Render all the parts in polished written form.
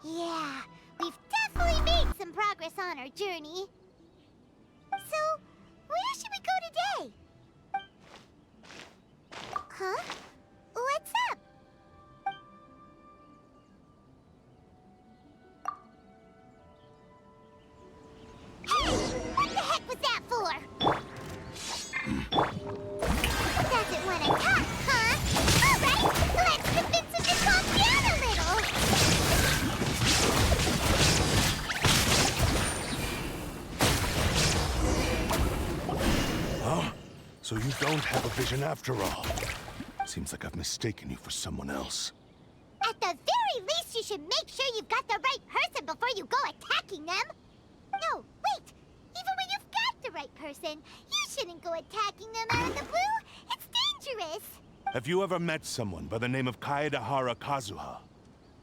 Yeah, we've definitely made some progress on our journey. So, where should we go today? Huh? What's up? Hey! What the heck was that for? Doesn't want to talk, huh? Alright, let's convince him to calm down a little. Huh? So you don't have a vision after all. Seems like I've mistaken you for someone else. At the very least, you should make sure you've got the right person before you go attacking them. No, wait! Even when you've got the right person, you shouldn't go attacking them out of the blue. It's dangerous. Have you ever met someone by the name of Kaedehara Kazuha?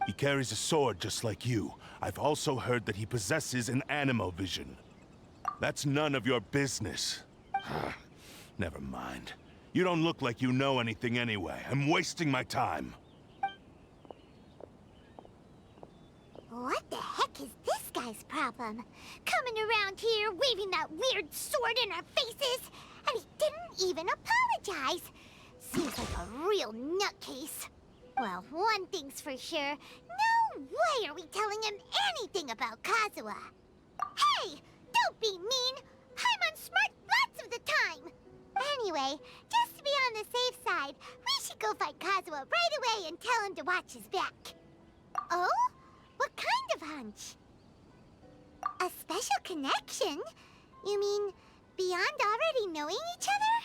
He carries a sword just like you. I've also heard that he possesses an animo vision. That's none of your business. Never mind. You don't look like you know anything anyway. I'm wasting my time. What the heck is this guy's problem? Coming around here, waving that weird sword in our faces, and he didn't even apologize. Seems like a real nutcase. Well, one thing's for sure. No way are we telling him anything about Kazuha. Hey! Don't be mean! Paimon's smart lots of the time! Anyway, just to be on the safe side, we should go find Kazuha right away and tell him to watch his back. Oh? What kind of hunch? A special connection? You mean beyond already knowing each other?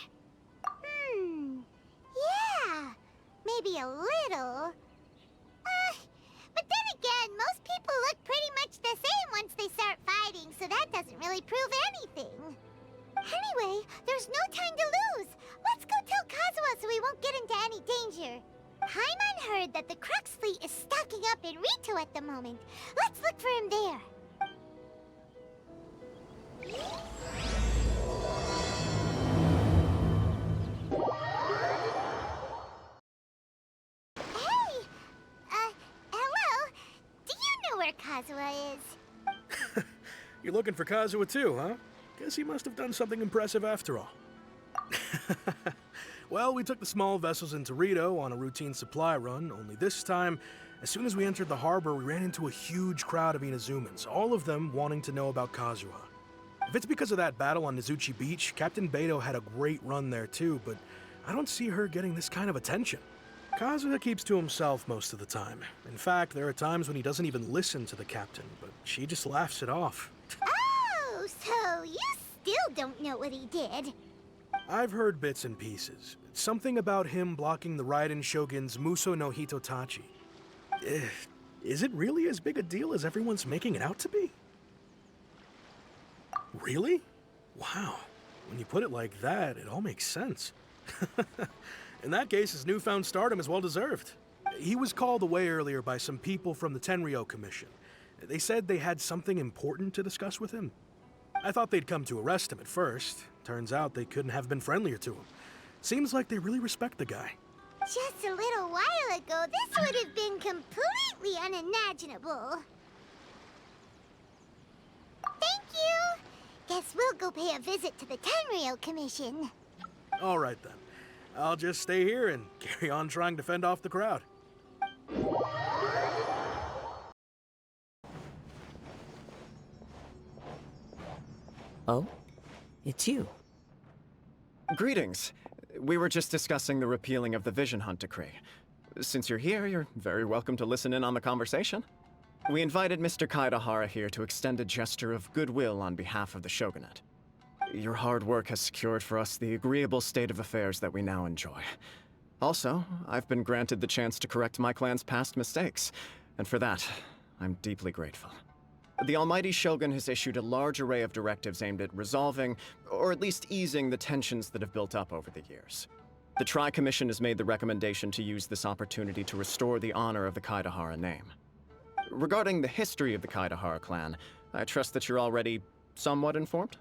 Yeah, maybe a little. But then again, most people look pretty much the same once they start fighting, so that doesn't really prove anything. Anyway, there's no time to lose. Let's go tell Kazuha so we won't get into any danger. Paimon heard that the Crux fleet is stocking up in Rito at the moment. Let's look for him there. Hey! Hello? Do you know where Kazuha is? You're looking for Kazuha too, huh? Guess he must have done something impressive after all. Well, we took the small vessels into Rito on a routine supply run, only this time, as soon as we entered the harbor, we ran into a huge crowd of Inazumans, all of them wanting to know about Kazuha. If it's because of that battle on Nizuchi Beach, Captain Beto had a great run there too, but I don't see her getting this kind of attention. Kazuha keeps to himself most of the time. In fact, there are times when he doesn't even listen to the captain, but she just laughs it off. Oh, so you still don't know what he did? I've heard bits and pieces. Something about him blocking the Raiden Shogun's Muso no Hitotachi. Is it really as big a deal as everyone's making it out to be? Really? Wow. When you put it like that, it all makes sense. In that case, his newfound stardom is well deserved. He was called away earlier by some people from the Tenryou Commission. They said they had something important to discuss with him. I thought they'd come to arrest him at first. Turns out they couldn't have been friendlier to him. Seems like they really respect the guy. Just a little while ago, this would have been completely unimaginable. Thank you! Guess we'll go pay a visit to the Tenryou Commission. All right then. I'll just stay here and carry on trying to fend off the crowd. Oh? It's you. Greetings. We were just discussing the repealing of the Vision Hunt Decree. Since you're here, you're very welcome to listen in on the conversation. We invited Mr. Kaedehara here to extend a gesture of goodwill on behalf of the Shogunate. Your hard work has secured for us the agreeable state of affairs that we now enjoy. Also, I've been granted the chance to correct my clan's past mistakes, and for that, I'm deeply grateful. The Almighty Shogun has issued a large array of directives aimed at resolving, or at least easing, the tensions that have built up over the years. The Tri-Commission has made the recommendation to use this opportunity to restore the honor of the Kaedehara name. Regarding the history of the Kaedehara clan, I trust that you're already somewhat informed?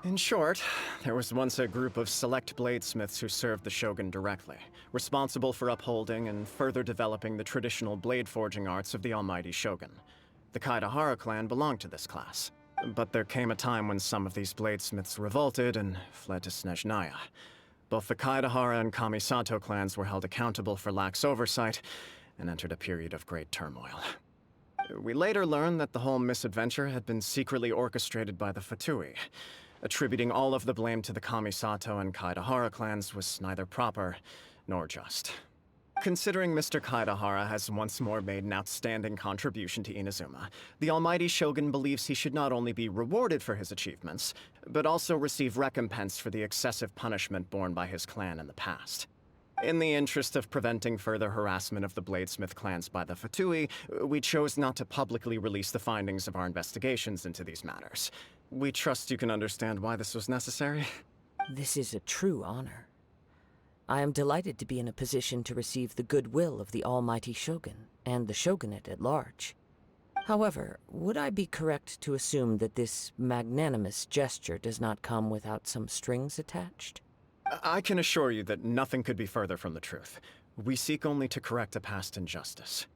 In short, there was once a group of select bladesmiths who served the Shogun directly, responsible for upholding and further developing the traditional blade forging arts of the Almighty Shogun. The Kaedehara clan belonged to this class. But there came a time when some of these bladesmiths revolted and fled to Snezhnaya. Both the Kaedehara and Kamisato clans were held accountable for lax oversight and entered a period of great turmoil. We later learned that the whole misadventure had been secretly orchestrated by the Fatui. Attributing all of the blame to the Kamisato and Kaedehara clans was neither proper nor just. Considering Mr. Kaedehara has once more made an outstanding contribution to Inazuma, the Almighty Shogun believes he should not only be rewarded for his achievements, but also receive recompense for the excessive punishment borne by his clan in the past. In the interest of preventing further harassment of the Bladesmith clans by the Fatui, we chose not to publicly release the findings of our investigations into these matters. We trust you can understand why this was necessary. This is a true honor. I am delighted to be in a position to receive the goodwill of the Almighty Shogun, and the Shogunate at large. However, would I be correct to assume that this magnanimous gesture does not come without some strings attached? I can assure you that nothing could be further from the truth. We seek only to correct a past injustice.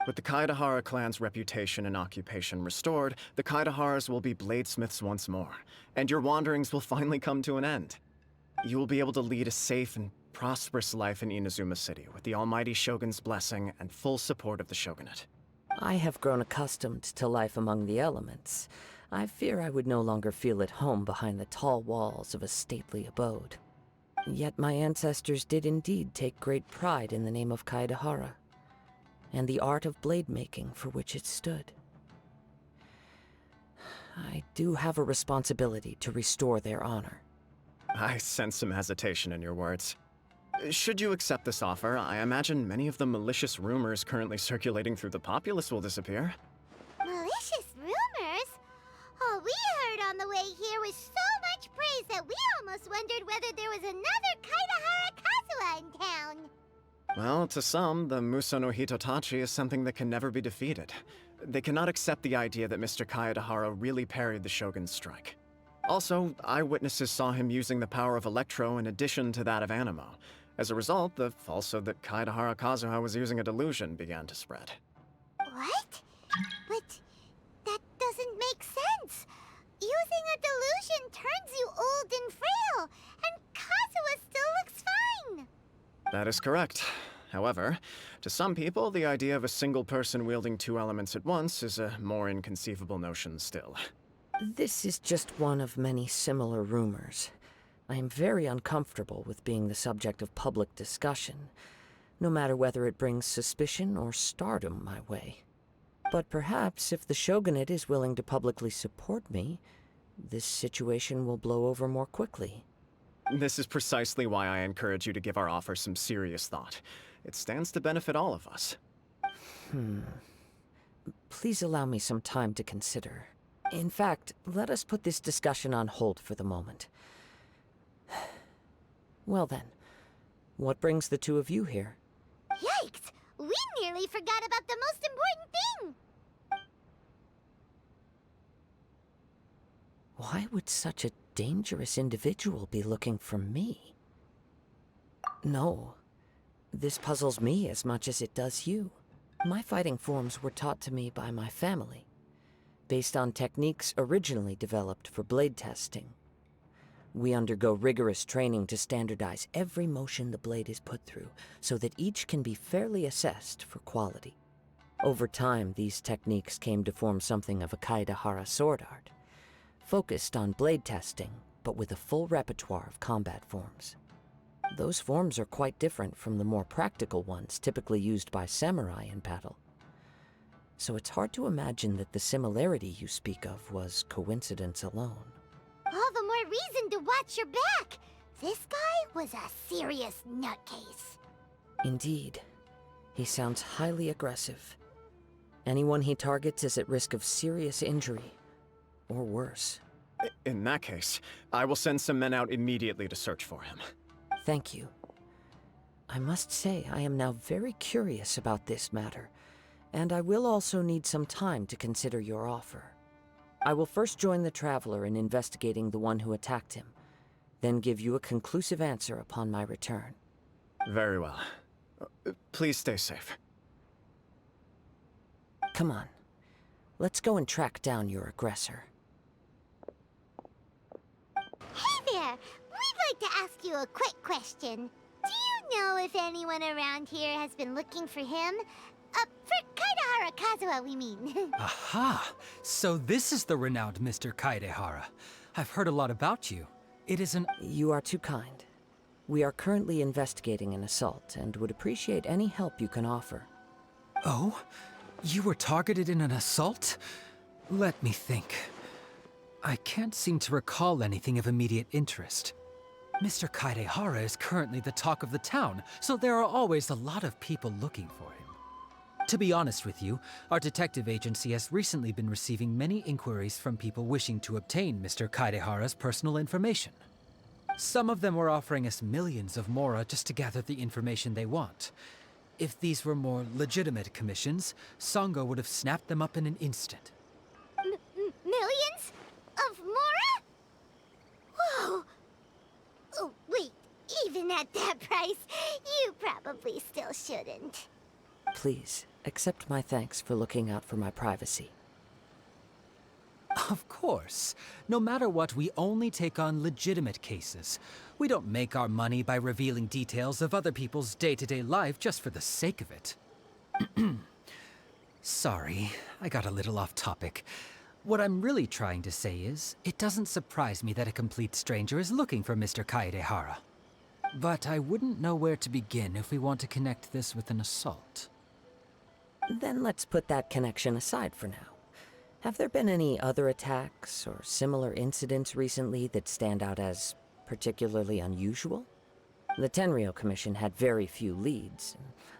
With the Kaedehara clan's reputation and occupation restored, the Kaedeharas will be bladesmiths once more, and your wanderings will finally come to an end. You will be able to lead a safe and prosperous life in Inazuma City with the Almighty Shogun's blessing and full support of the Shogunate. I have grown accustomed to life among the elements. I fear I would no longer feel at home behind the tall walls of a stately abode. Yet my ancestors did indeed take great pride in the name of Kaedehara, and the art of blade making for which it stood. I do have a responsibility to restore their honor. I sense some hesitation in your words. Should you accept this offer, I imagine many of the malicious rumors currently circulating through the populace will disappear. Malicious rumors? All we heard on the way here was so much praise that we almost wondered whether there was another Kaedehara Kazuha in town. Well, to some, the Muso no Hitotachi is something that can never be defeated. They cannot accept the idea that Mr. Kaedehara really parried the Shogun's strike. Also, eyewitnesses saw him using the power of Electro in addition to that of Animo. As a result, the falsehood that Kaedehara Kazuha was using a delusion began to spread. What? But that doesn't make sense. Using a delusion turns you old and frail, and Kazuha still looks fine. That is correct. However, to some people, the idea of a single person wielding two elements at once is a more inconceivable notion still. This is just one of many similar rumors. I am very uncomfortable with being the subject of public discussion, no matter whether it brings suspicion or stardom my way. But perhaps if the Shogunate is willing to publicly support me, this situation will blow over more quickly. This is precisely why I encourage you to give our offer some serious thought. It stands to benefit all of us. Please allow me some time to consider. In fact, let us put this discussion on hold for the moment. Well then, what brings the two of you here? Yikes! We nearly forgot about the most important thing! Why would such a dangerous individual be looking for me? No, this puzzles me as much as it does you. My fighting forms were taught to me by my family, based on techniques originally developed for blade testing. We undergo rigorous training to standardize every motion the blade is put through, so that each can be fairly assessed for quality. Over time, these techniques came to form something of a Kaedehara sword art, focused on blade testing, but with a full repertoire of combat forms. Those forms are quite different from the more practical ones typically used by samurai in battle. So it's hard to imagine that the similarity you speak of was coincidence alone. All the more reason to watch your back! This guy was a serious nutcase. Indeed. He sounds highly aggressive. Anyone he targets is at risk of serious injury, or worse. In that case, I will send some men out immediately to search for him. Thank you. I must say I am now very curious about this matter, and I will also need some time to consider your offer. I will first join the Traveler in investigating the one who attacked him, then give you a conclusive answer upon my return. Very well. Please stay safe. Come on. Let's go and track down your aggressor. Hey there! We'd like to ask you a quick question. Do you know if anyone around here has been looking for him? For Kaedehara Kazuha, we mean. Aha! So this is the renowned Mr. Kaedehara. I've heard a lot about you. It is an... You are too kind. We are currently investigating an assault and would appreciate any help you can offer. Oh? You were targeted in an assault? Let me think. I can't seem to recall anything of immediate interest. Mr. Kaedehara is currently the talk of the town, so there are always a lot of people looking for him. To be honest with you, our detective agency has recently been receiving many inquiries from people wishing to obtain Mr. Kaedehara's personal information. Some of them were offering us millions of mora just to gather the information they want. If these were more legitimate commissions, Sango would have snapped them up in an instant. Millions? Of mora? Whoa! Oh, wait, even at that price, you probably still shouldn't. Please, accept my thanks for looking out for my privacy. Of course. No matter what, we only take on legitimate cases. We don't make our money by revealing details of other people's day-to-day life just for the sake of it. Sorry, I got a little off topic. What I'm really trying to say is, it doesn't surprise me that a complete stranger is looking for Mr. Kaedehara. But I wouldn't know where to begin if we want to connect this with an assault. Then let's put that connection aside for now. Have there been any other attacks or similar incidents recently that stand out as particularly unusual? The Tenryou Commission had very few leads.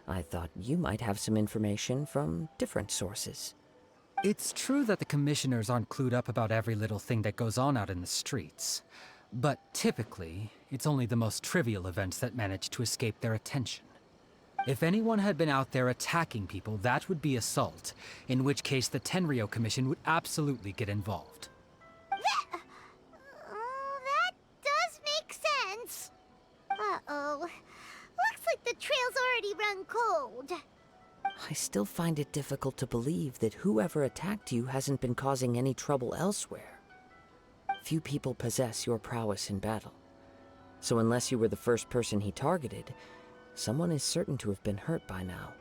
I thought you might have some information from different sources. It's true that the commissioners aren't clued up about every little thing that goes on out in the streets. But typically, it's only the most trivial events that manage to escape their attention. If anyone had been out there attacking people, that would be assault, in which case the Tenryou Commission would absolutely get involved. That does make sense. Uh-oh. Looks like the trail's already run cold. I still find it difficult to believe that whoever attacked you hasn't been causing any trouble elsewhere. Few people possess your prowess in battle. So unless you were the first person he targeted, someone is certain to have been hurt by now.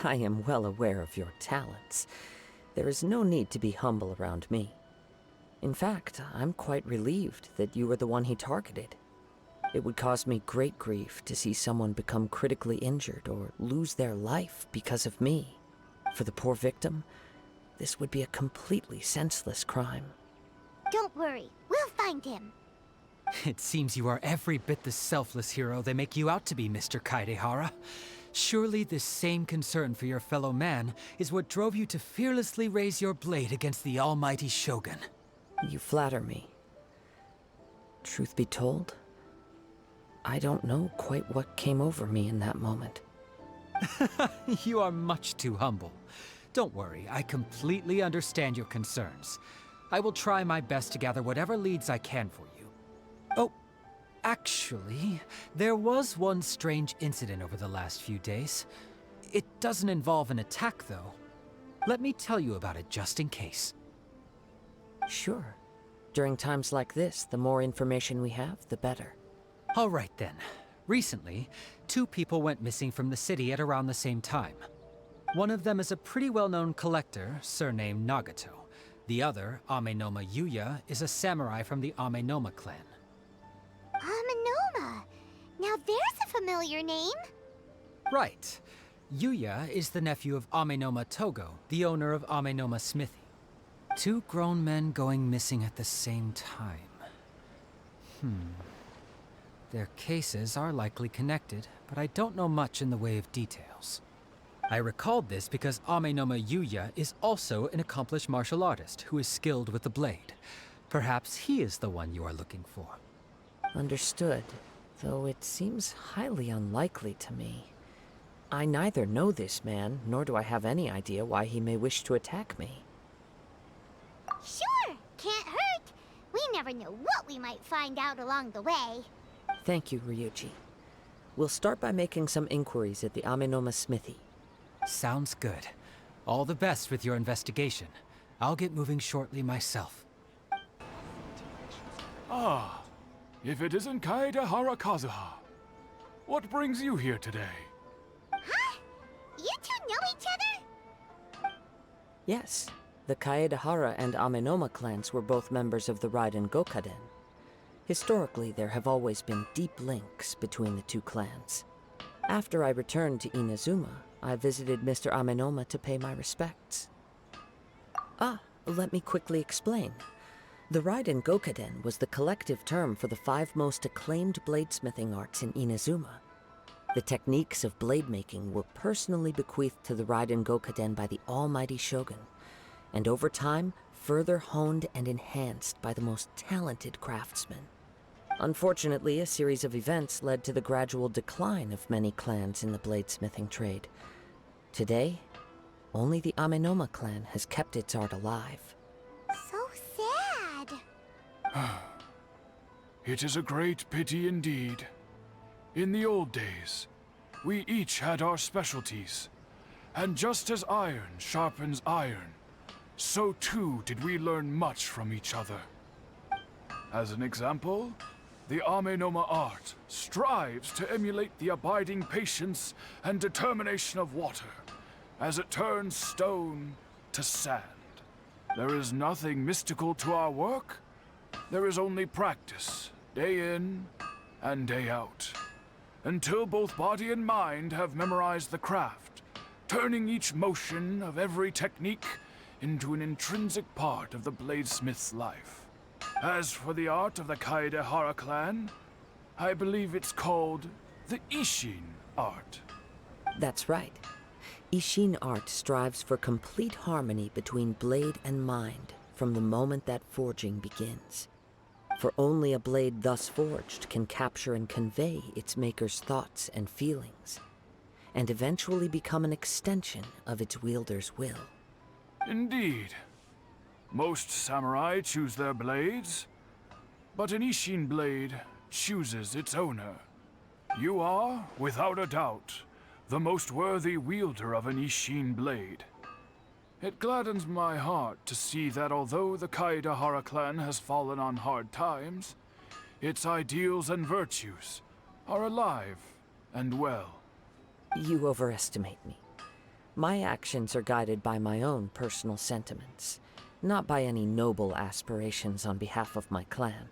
I am well aware of your talents. There is no need to be humble around me. In fact, I'm quite relieved that you were the one he targeted. It would cause me great grief to see someone become critically injured or lose their life because of me. For the poor victim, this would be a completely senseless crime. Don't worry, we'll find him. It seems you are every bit the selfless hero they make you out to be, Mr. Kaedehara. Surely this same concern for your fellow man is what drove you to fearlessly raise your blade against the almighty Shogun. You flatter me. Truth be told, I don't know quite what came over me in that moment. You are much too humble. Don't worry, I completely understand your concerns. I will try my best to gather whatever leads I can for you. Oh, actually, there was one strange incident over the last few days. It doesn't involve an attack, though. Let me tell you about it just in case. Sure. During times like this, the more information we have, the better. All right then. Recently, 2 people went missing from the city at around the same time. One of them is a pretty well-known collector, surnamed Nagato. The other, Amenoma Yuya, is a samurai from the Amenoma clan. Amenoma. Now there's a familiar name. Right. Yuya is the nephew of Amenoma Togo, the owner of Amenoma Smithy. 2 grown men going missing at the same time. Their cases are likely connected, but I don't know much in the way of details. I recalled this because Amenoma Yuya is also an accomplished martial artist who is skilled with the blade. Perhaps he is the one you are looking for. Understood, though it seems highly unlikely to me. I neither know this man, nor do I have any idea why he may wish to attack me. Sure, can't hurt. We never know what we might find out along the way. Thank you, Ryuji. We'll start by making some inquiries at the Amenoma Smithy. Sounds good. All the best with your investigation. I'll get moving shortly myself. Ah, if it isn't Kaedehara Kazuha. What brings you here today? Huh? You two know each other? Yes, the Kaedehara and Amenoma clans were both members of the Raiden Gokaden. Historically, there have always been deep links between the two clans. After I returned to Inazuma, I visited Mr. Amenoma to pay my respects. Let me quickly explain. The Raiden Gokaden was the collective term for the 5 most acclaimed bladesmithing arts in Inazuma. The techniques of blade making were personally bequeathed to the Raiden Gokaden by the almighty Shogun, and over time, further honed and enhanced by the most talented craftsmen. Unfortunately, a series of events led to the gradual decline of many clans in the bladesmithing trade. Today, only the Amenoma clan has kept its art alive. So sad. It is a great pity indeed. In the old days, we each had our specialties. And just as iron sharpens iron, so too did we learn much from each other. As an example, the Amenoma art strives to emulate the abiding patience and determination of water, as it turns stone to sand. There is nothing mystical to our work. There is only practice, day in and day out, until both body and mind have memorized the craft, turning each motion of every technique into an intrinsic part of the bladesmith's life. As for the art of the Kaedehara clan, I believe it's called the Ishin art. That's right. Ishin art strives for complete harmony between blade and mind from the moment that forging begins. For only a blade thus forged can capture and convey its maker's thoughts and feelings, and eventually become an extension of its wielder's will. Indeed. Most samurai choose their blades, but an Ishin blade chooses its owner. You are, without a doubt, the most worthy wielder of an Ishin blade. It gladdens my heart to see that although the Kaedehara clan has fallen on hard times, its ideals and virtues are alive and well. You overestimate me. My actions are guided by my own personal sentiments, not by any noble aspirations on behalf of my clan.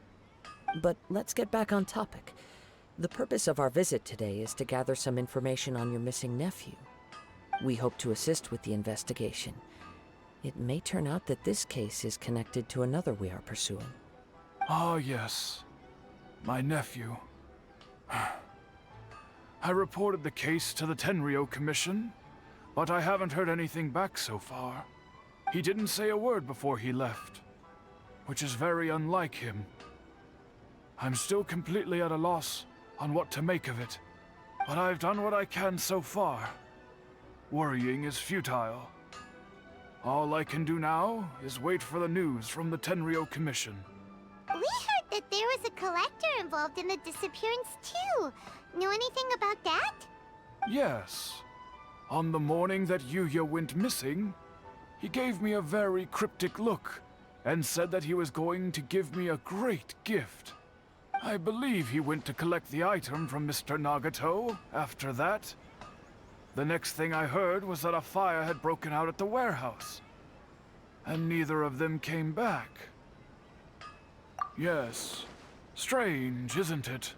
But let's get back on topic. The purpose of our visit today is to gather some information on your missing nephew. We hope to assist with the investigation. It may turn out that this case is connected to another we are pursuing. Ah, yes. My nephew. I reported the case to the Tenryou Commission, but I haven't heard anything back so far. He didn't say a word before he left, which is very unlike him. I'm still completely at a loss on what to make of it, but I've done what I can so far. Worrying is futile. All I can do now is wait for the news from the Tenryou Commission. We heard that there was a collector involved in the disappearance too. Know anything about that? Yes. On the morning that Yuya went missing, he gave me a very cryptic look and said that he was going to give me a great gift. I believe he went to collect the item from Mr. Nagato after that. The next thing I heard was that a fire had broken out at the warehouse, and neither of them came back. Yes, strange, isn't it?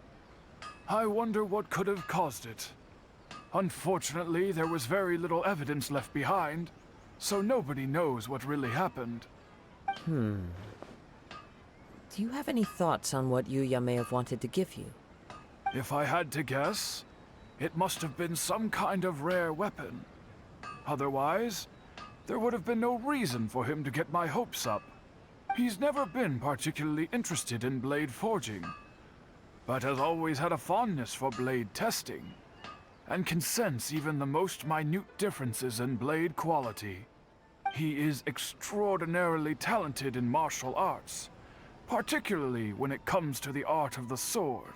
I wonder what could have caused it. Unfortunately, there was very little evidence left behind, so nobody knows what really happened. Do you have any thoughts on what Yuya may have wanted to give you? If I had to guess, it must have been some kind of rare weapon. Otherwise, there would have been no reason for him to get my hopes up. He's never been particularly interested in blade forging, but has always had a fondness for blade testing, and can sense even the most minute differences in blade quality. He is extraordinarily talented in martial arts, particularly when it comes to the art of the sword.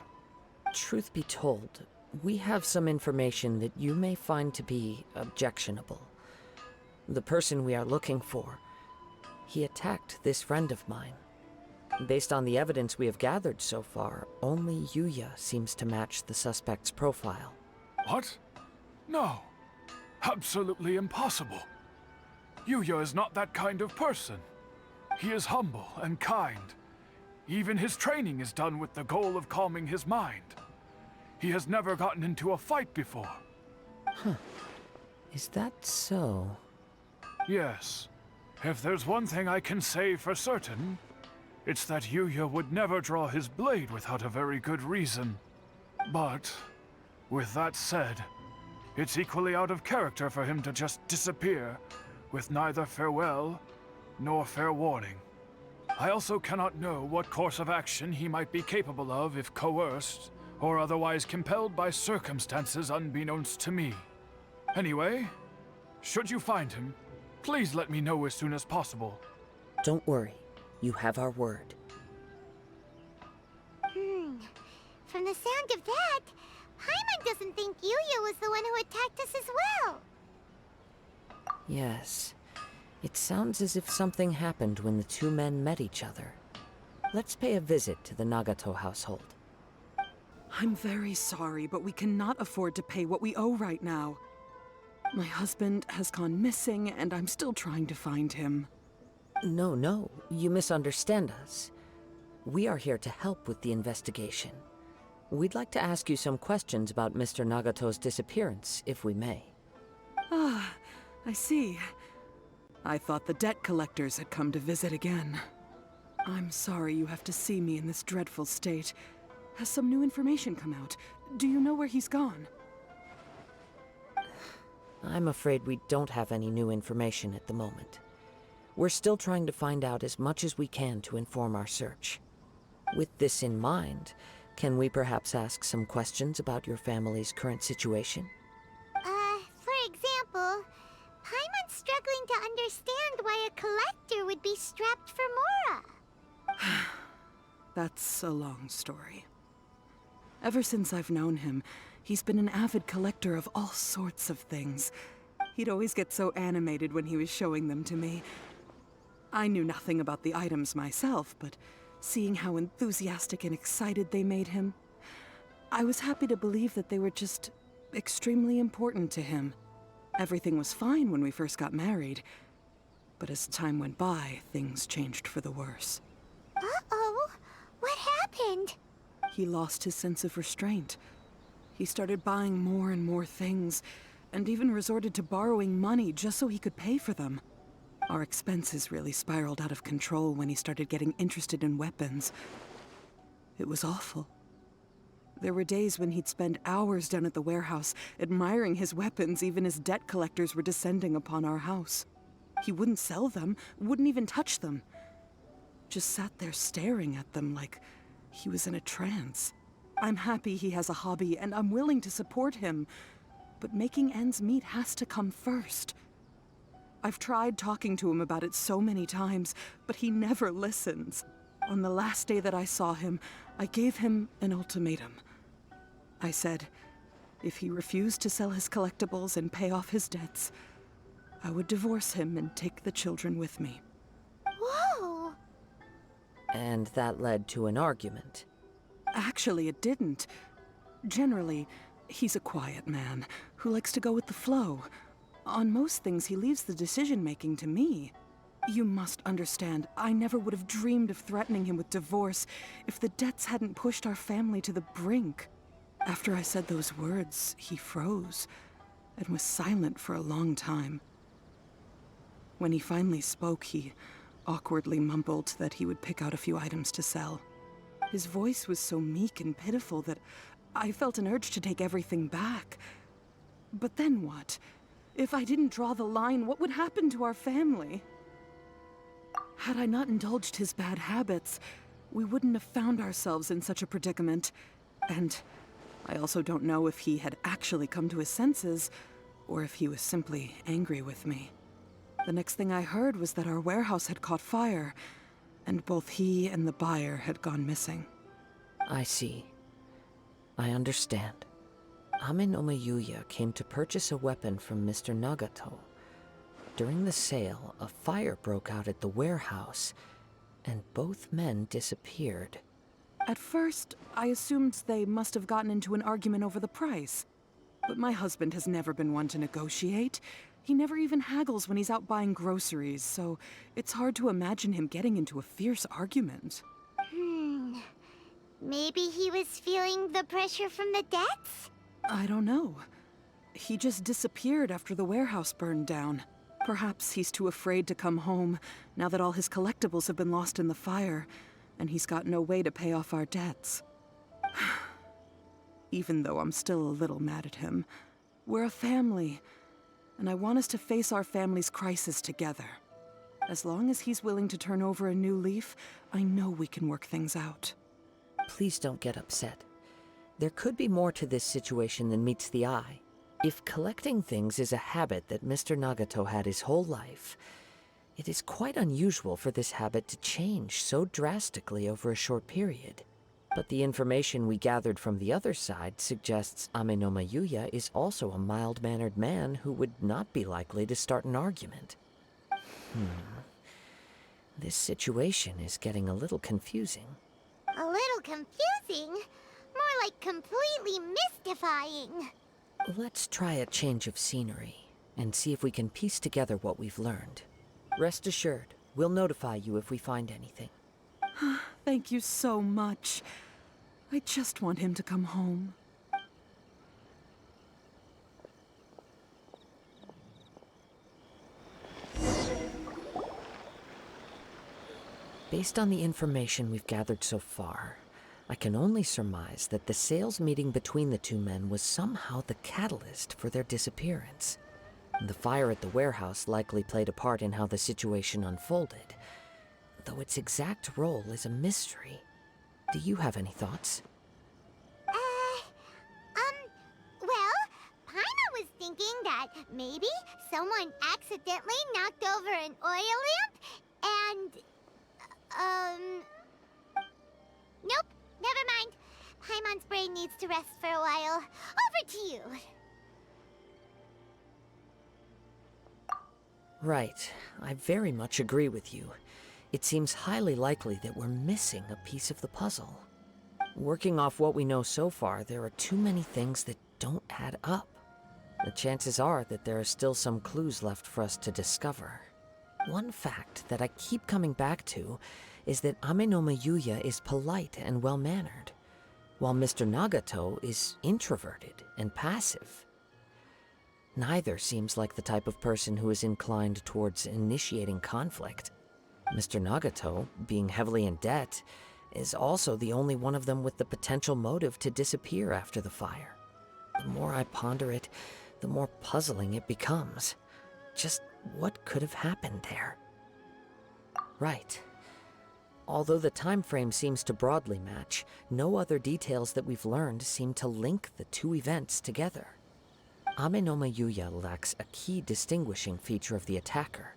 Truth be told, we have some information that you may find to be objectionable. The person we are looking for. He attacked this friend of mine. Based on the evidence we have gathered so far, only Yuya seems to match the suspect's profile. What? No. Absolutely impossible. Yuya is not that kind of person. He is humble and kind. Even his training is done with the goal of calming his mind. He has never gotten into a fight before. Is that so? Yes. If there's one thing I can say for certain, it's that Yuya would never draw his blade without a very good reason. But, with that said, it's equally out of character for him to just disappear, with neither farewell nor fair warning. I also cannot know what course of action he might be capable of if coerced, or otherwise compelled by circumstances unbeknownst to me. Anyway, should you find him, please let me know as soon as possible. Don't worry. You have our word. From the sound of that, Paimon doesn't think Yuya was the one who attacked us as well. Yes. It sounds as if something happened when the two men met each other. Let's pay a visit to the Nagato household. I'm very sorry, but we cannot afford to pay what we owe right now. My husband has gone missing, and I'm still trying to find him. No, you misunderstand us. We are here to help with the investigation. We'd like to ask you some questions about Mr. Nagato's disappearance, if we may. Ah, I see. I thought the debt collectors had come to visit again. I'm sorry you have to see me in this dreadful state. Has some new information come out? Do you know where he's gone? I'm afraid we don't have any new information at the moment. We're still trying to find out as much as we can to inform our search. With this in mind, can we perhaps ask some questions about your family's current situation? For example, Paimon's struggling to understand why a collector would be strapped for Mora. That's a long story. Ever since I've known him, he's been an avid collector of all sorts of things. He'd always get so animated when he was showing them to me. I knew nothing about the items myself, but seeing how enthusiastic and excited they made him, I was happy to believe that they were just extremely important to him. Everything was fine when we first got married, but as time went by, things changed for the worse. Uh-oh, what happened? He lost his sense of restraint. He started buying more and more things, and even resorted to borrowing money just so he could pay for them. Our expenses really spiraled out of control when he started getting interested in weapons. It was awful. There were days when he'd spend hours down at the warehouse, admiring his weapons even as debt collectors were descending upon our house. He wouldn't sell them, wouldn't even touch them. Just sat there staring at them like he was in a trance. I'm happy he has a hobby, and I'm willing to support him. But making ends meet has to come first. I've tried talking to him about it so many times, but he never listens. On the last day that I saw him, I gave him an ultimatum. I said, if he refused to sell his collectibles and pay off his debts, I would divorce him and take the children with me. Whoa! And that led to an argument. Actually, it didn't. Generally, he's a quiet man who likes to go with the flow. On most things, he leaves the decision-making to me. You must understand, I never would have dreamed of threatening him with divorce if the debts hadn't pushed our family to the brink. After I said those words, he froze and was silent for a long time. When he finally spoke, he awkwardly mumbled that he would pick out a few items to sell. His voice was so meek and pitiful that I felt an urge to take everything back. But then what? If I didn't draw the line, what would happen to our family? Had I not indulged his bad habits, we wouldn't have found ourselves in such a predicament. And I also don't know if he had actually come to his senses, or if he was simply angry with me. The next thing I heard was that our warehouse had caught fire, and both he and the buyer had gone missing. I see. I understand. Ame no Yuya came to purchase a weapon from Mr. Nagato. During the sale, a fire broke out at the warehouse, and both men disappeared. At first, I assumed they must have gotten into an argument over the price. But my husband has never been one to negotiate. He never even haggles when he's out buying groceries, so it's hard to imagine him getting into a fierce argument. Maybe he was feeling the pressure from the debts? I don't know. He just disappeared after the warehouse burned down. Perhaps he's too afraid to come home, now that all his collectibles have been lost in the fire, and he's got no way to pay off our debts. Even though I'm still a little mad at him, we're a family, and I want us to face our family's crisis together. As long as he's willing to turn over a new leaf, I know we can work things out. Please don't get upset. There could be more to this situation than meets the eye. If collecting things is a habit that Mr. Nagato had his whole life, it is quite unusual for this habit to change so drastically over a short period. But the information we gathered from the other side suggests Amenoma Yuya is also a mild-mannered man who would not be likely to start an argument. This situation is getting a little confusing. A little confusing? More like completely mystifying. Let's try a change of scenery and see if we can piece together what we've learned. Rest assured, we'll notify you if we find anything. Thank you so much. I just want him to come home. Based on the information we've gathered so far, I can only surmise that the sales meeting between the two men was somehow the catalyst for their disappearance. The fire at the warehouse likely played a part in how the situation unfolded, though its exact role is a mystery. Do you have any thoughts? Well, Paimon was thinking that maybe someone accidentally knocked over an oil lamp and, nope, never mind. Paimon's brain needs to rest for a while. Over to you. Right. I very much agree with you. It seems highly likely that we're missing a piece of the puzzle. Working off what we know so far, there are too many things that don't add up. The chances are that there are still some clues left for us to discover. One fact that I keep coming back to is that Amenoma Yuya is polite and well-mannered, while Mr. Nagato is introverted and passive. Neither seems like the type of person who is inclined towards initiating conflict. Mr. Nagato, being heavily in debt, is also the only one of them with the potential motive to disappear after the fire. The more I ponder it, the more puzzling it becomes. Just what could have happened there? Right. Although the time frame seems to broadly match, no other details that we've learned seem to link the two events together. Amenoma Yuya lacks a key distinguishing feature of the attacker,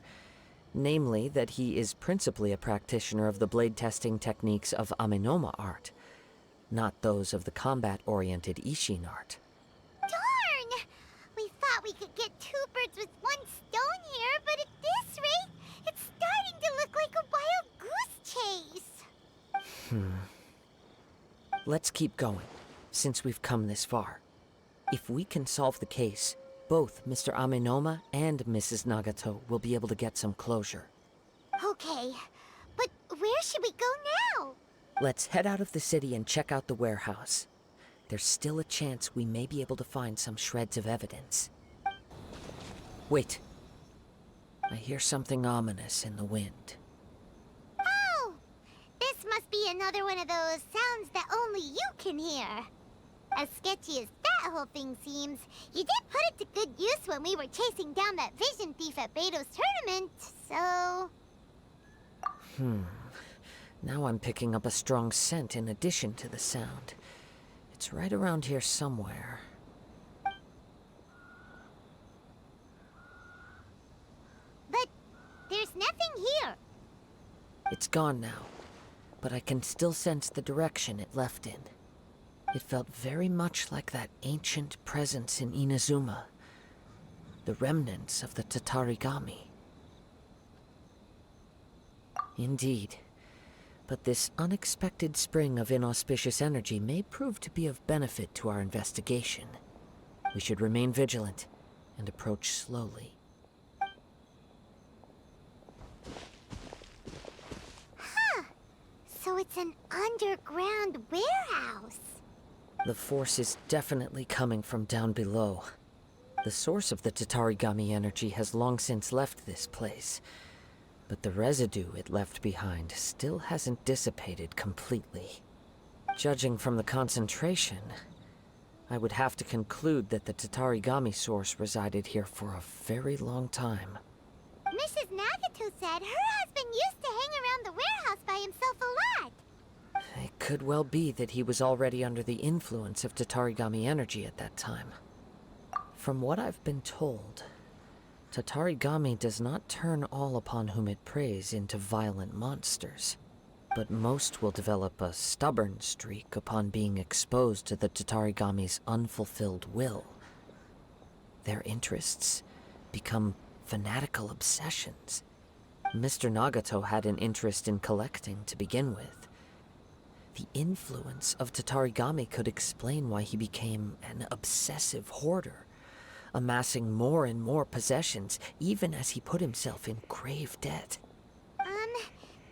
namely that he is principally a practitioner of the blade testing techniques of Amenoma art, not those of the combat-oriented Ishin art. Darn! We thought we could get two birds with one stone here, but at this rate, it's starting to look like a wild goose chase. Let's keep going, since we've come this far. If we can solve the case, both Mr. Amenoma and Mrs. Nagato will be able to get some closure. Okay, but where should we go now? Let's head out of the city and check out the warehouse. There's still a chance we may be able to find some shreds of evidence. Wait. I hear something ominous in the wind. Oh! This must be another one of those sounds that only you can hear. As sketchy as that whole thing seems, you did put it to good use when we were chasing down that vision thief at Beto's tournament, so... Now I'm picking up a strong scent in addition to the sound. It's right around here somewhere. But there's nothing here. It's gone now, but I can still sense the direction it left in. It felt very much like that ancient presence in Inazuma. The remnants of the Tatarigami. Indeed. But this unexpected spring of inauspicious energy may prove to be of benefit to our investigation. We should remain vigilant and approach slowly. So it's an underground warehouse. The force is definitely coming from down below. The source of the Tatarigami energy has long since left this place, but the residue it left behind still hasn't dissipated completely. Judging from the concentration, I would have to conclude that the Tatarigami source resided here for a very long time. Mrs. Nagato said her husband used to hang around the warehouse by himself a lot. It could well be that he was already under the influence of Tatarigami energy at that time. From what I've been told, Tatarigami does not turn all upon whom it preys into violent monsters, but most will develop a stubborn streak upon being exposed to the Tatarigami's unfulfilled will. Their interests become fanatical obsessions. Mr. Nagato had an interest in collecting to begin with. The influence of Tatarigami could explain why he became an obsessive hoarder, amassing more and more possessions, even as he put himself in grave debt.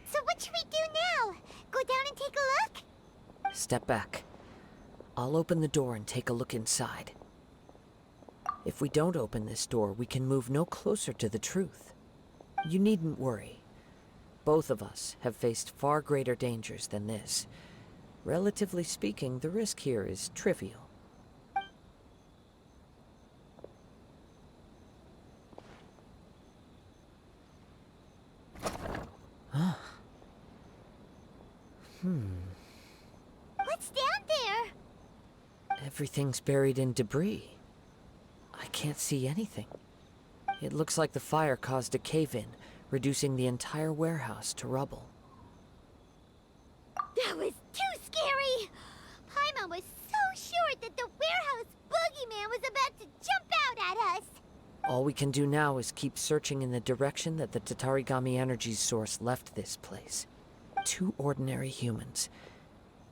So what should we do now? Go down and take a look? Step back. I'll open the door and take a look inside. If we don't open this door, we can move no closer to the truth. You needn't worry. Both of us have faced far greater dangers than this. Relatively speaking, the risk here is trivial. What's down there? Everything's buried in debris. I can't see anything. It looks like the fire caused a cave-in, reducing the entire warehouse to rubble. That was too scary! Paimon was so sure that the warehouse boogeyman was about to jump out at us! All we can do now is keep searching in the direction that the Tatarigami energy's source left this place. 2 ordinary humans,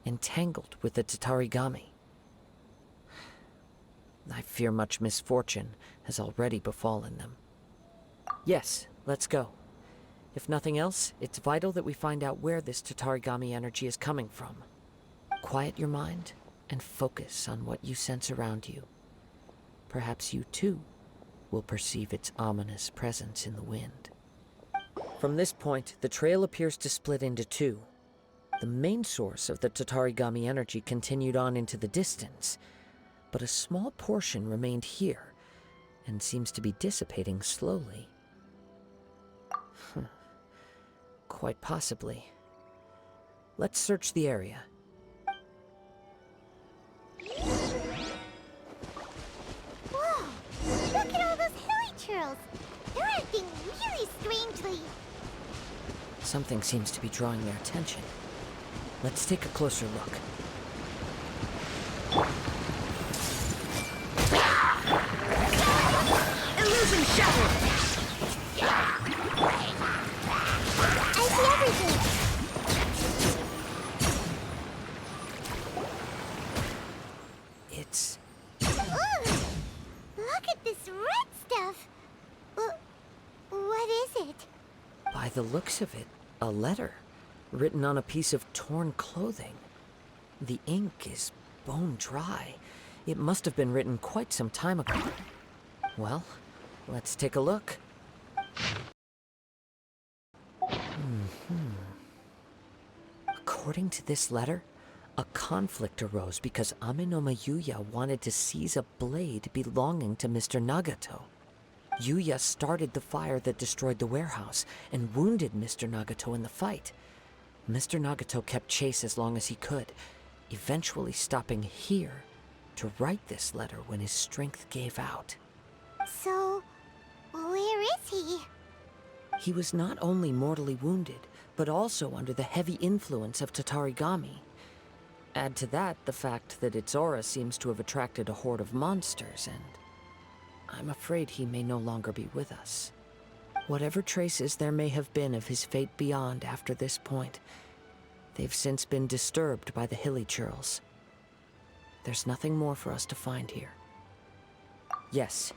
entangled with the Tatarigami. I fear much misfortune has already befallen them. Yes, let's go. If nothing else, it's vital that we find out where this Tatarigami energy is coming from. Quiet your mind and focus on what you sense around you. Perhaps you too will perceive its ominous presence in the wind. From this point, the trail appears to split into 2. The main source of the Tatarigami energy continued on into the distance, but a small portion remained here and seems to be dissipating slowly. Quite possibly. Let's search the area. Whoa! Look at all those hilly churls! They're acting really strangely. Something seems to be drawing their attention. Let's take a closer look. Illusion shattered! I see everything! It's... Ugh! Look at this red stuff! What is it? By the looks of it, a letter, written on a piece of torn clothing. The ink is bone dry. It must have been written quite some time ago. Well, let's take a look. According to this letter, a conflict arose because Amenoma Yuya wanted to seize a blade belonging to Mr. Nagato. Yuya started the fire that destroyed the warehouse and wounded Mr. Nagato in the fight. Mr. Nagato kept chase as long as he could, eventually stopping here to write this letter when his strength gave out. So, where is he? He was not only mortally wounded, but also under the heavy influence of Tatarigami. Add to that the fact that its aura seems to have attracted a horde of monsters, and I'm afraid he may no longer be with us. Whatever traces there may have been of his fate beyond after this point, they've since been disturbed by the hilly churls. There's nothing more for us to find here. Yes,